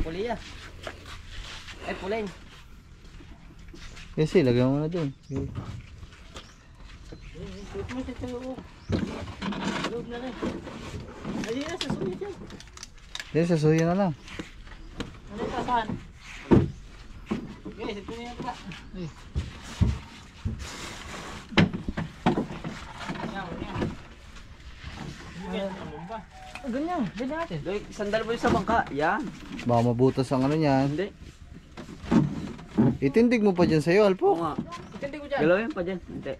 Puli ah. Ay, pulin. Kasi, lagyan mo na dun. Shoot mo sa loob. Loob na rin. Ayun na, sa sulit yan. Yan, sasuyo na lang. Ano yung sasaan? Guys, ito na yan ba? Ganyan, ganyan natin. Doy, sandal mo yung sa bangka. Yan. Baka mabutas ang ano niyan. Hindi. Itindig mo pa dyan sa'yo, Oo Halpok. nga. Itindi ko dyan. Galawin pa dyan. Hindi.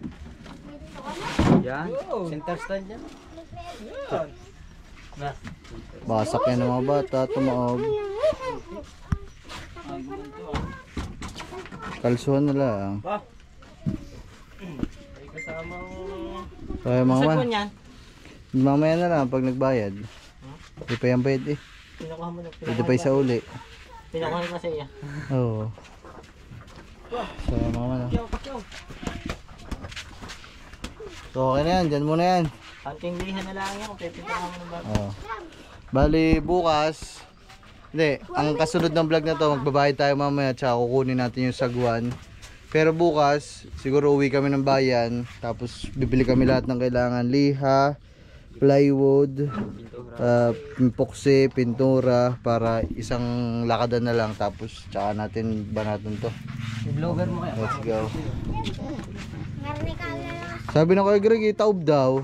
Yan. Center stand yan. Yun. Basak yan ng mga bata, tumaob. Kalsuhan na lang. Ba? Ay kasamang... Kaya mga Saan man, ko niyan? mamaya na lang pag nagbayad. Hindi pa yan bayad eh. Pinakuha mo na. Hindi pa isa uli. Pinakuha na sa iya. Oo. So mga man. Pakyaw, pakyaw. So okay na yan, dyan muna yan. Anting lihan na lang yan. Pipintahan mo ng bago. Oo. Bali bukas, hindi, ang kasunod ng vlog na to, magbabayad tayo mamaya tsaka kukunin natin yung sagwan. Pero bukas, siguro uwi kami ng bayan, tapos bibili kami lahat ng kailangan, liha, plywood, poksi, pintura, para isang lakadan na lang, tapos tsaka natin banatan to. I-vlogger mo kaya. Let's go. Narinig ka lang. Sabi na Kuya Greg, taob daw.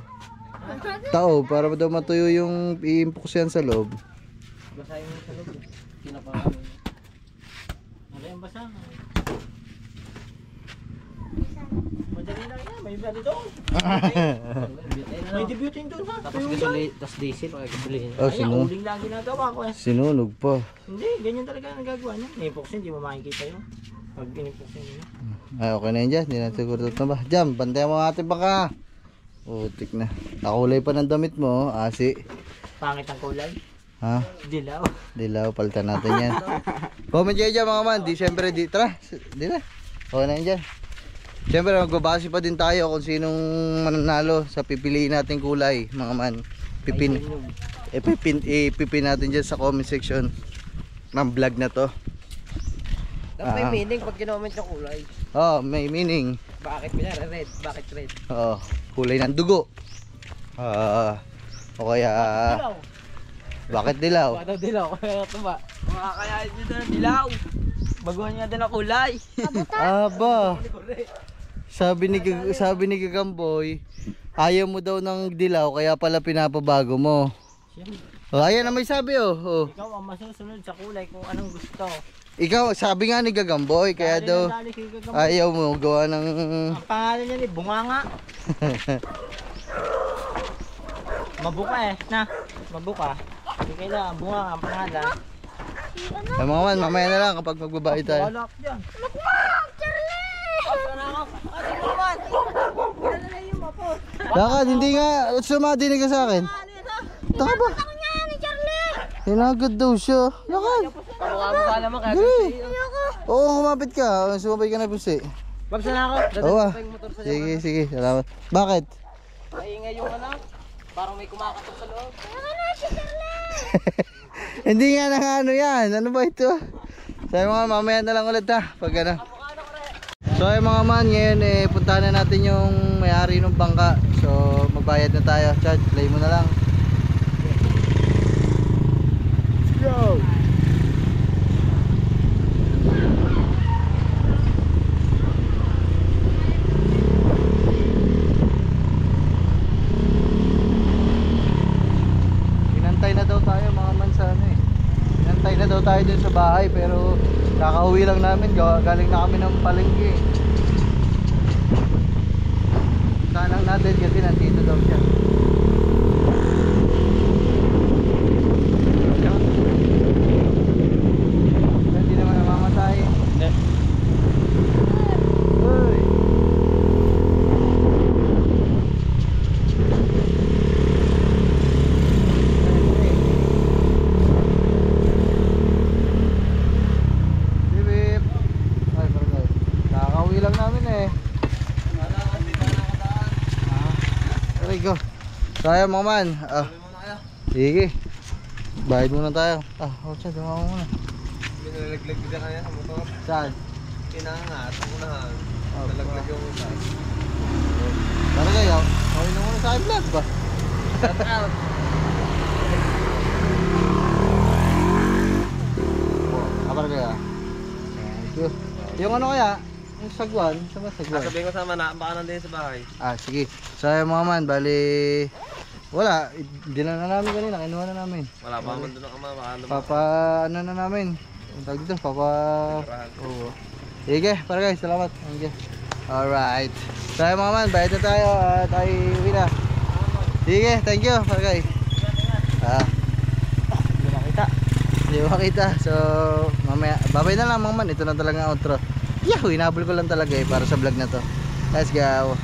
Taob, para daw matuyo yung iimpoksihan sa loob. Basahin mo sa loob. Pinapaano. Ano yung basa? Madali lang yan. May bali doon. May debuting doon ha. Tapos gasoli, tapos diesel o gasolina. Oh, Ay, sino? uling lang ginagawa ko eh. Sinunog pa. Hindi, ganyan talaga ang nagagawa niya. Nipoksin, hindi mo makikita yun. Pag inipoksin niya. Ay, okay na yun dyan. Hindi na siguro na ba. Jam, bantayan mo nga ating baka. Utik na. Nakulay pa ng damit mo. Asi. Pangit ang kulay. Ha? Dilaw. Dilaw, palitan natin yan. Comment kayo dyan mga man. Di syempre, di. Tara. Di na. Okay na yun dyan. Syempre, magbabase pa din tayo kung sinong mananalo sa pipiliin nating kulay, mga man. Ipipin natin dyan sa comment section ng vlog na to. Tapos may meaning pag ginoment yung kulay. Oh, may meaning. Bakit kunyari red? Bakit red? Oh, kulay ng dugo. O kaya, Dilaw. bakit dilaw? Baka daw dilaw. Kaya ito ba? Makakayain nyo doon dilaw. Baguhan nga din ang kulay. Aba. Sabi ni Gagamboy, ayaw mo daw ng dilaw kaya pala pinapabago mo. Siyempre. Oh, ayan na may sabi oh. Oh. Ikaw ang masusunod sa kulay kung anong gusto. Ikaw, sabi nga ni Gagamboy, kaya Dali daw na dali kay Gagamboy. ayaw mo gawa ng... Ang pangalan niya ni Bunganga. Mabuka eh, na. Mabuka. Hindi kailangan, Bunganga ang pangalan. Ay mga man, mamaya na lang kapag magbabayad tayo. Walak dyan. Magmamag, Charlie! Asa na ako? Ate ko naman! Dala na yung mapos. Lakad, hindi nga. Sumadinig ka sa akin. Taka ba? Ako niya ni Charlie. Hinagad daw siya. Lakad. Kamukha naman kaya Dali. Ayoko. Oo, kumapit ka. Sumabay ka na pusi. Babsa na ako. Oo ah. Dadalhin ko pa yung motor sa Sige, sige. Salamat. Bakit? Maingay yung ano. Parang may kumakatok sa loob. Ako na si Charlie. Hindi nga na ano yan. Ano ba ito? Sabi mga mamaya na lang ulit ha. Pag ano. So ay mga man, ngayon puntahan na natin yung may-ari ng bangka. So magbayad na tayo. Chad, play mo na lang. Let's go! Inantay na daw tayo mga man sa ano eh. Inantay na daw tayo dun sa bahay pero kakauwi lang namin, galing na kami ng palengke. Tanang natin kasi nandito daw siya. Hindi naman namamatay. Hindi. Uy! Bip! Ay, barangay. Kakauwi lang namin eh. There we go. Tayo mga man. Sige. Bayad muna tayo. Ocha, duha mo muna. Binalaglag ka kaya sa motor. Saan? Pinangat. Ang unahan. Oh, Nalaglag yung unahan. Tara kayo. Okay na muna sa akin vlog ba? Shout out. Kapar kaya. Thank you. Yung ano kaya? Yung sagwan. Saan ba sagwan? Sabihin ko sa mana, baka nandun sa bahay. Sige. So ayun mga man, bali wala, dinala na namin kanina, kinuha na namin. Wala pa man doon ang ama. Baka ano ba? Papa ano na namin. Ang tawag dito, papa. Oo. Sige, para guys, salamat. Thank you. Alright. So ayun mga man, bayad na tayo at ay uwi na. Sige, thank you, para guys. Hindi makita. Hindi makita. So mamaya, babay na lang mga man. Ito na talaga ang outro. Yahoo! Hinabol ko lang talaga para sa vlog na to. Let's go!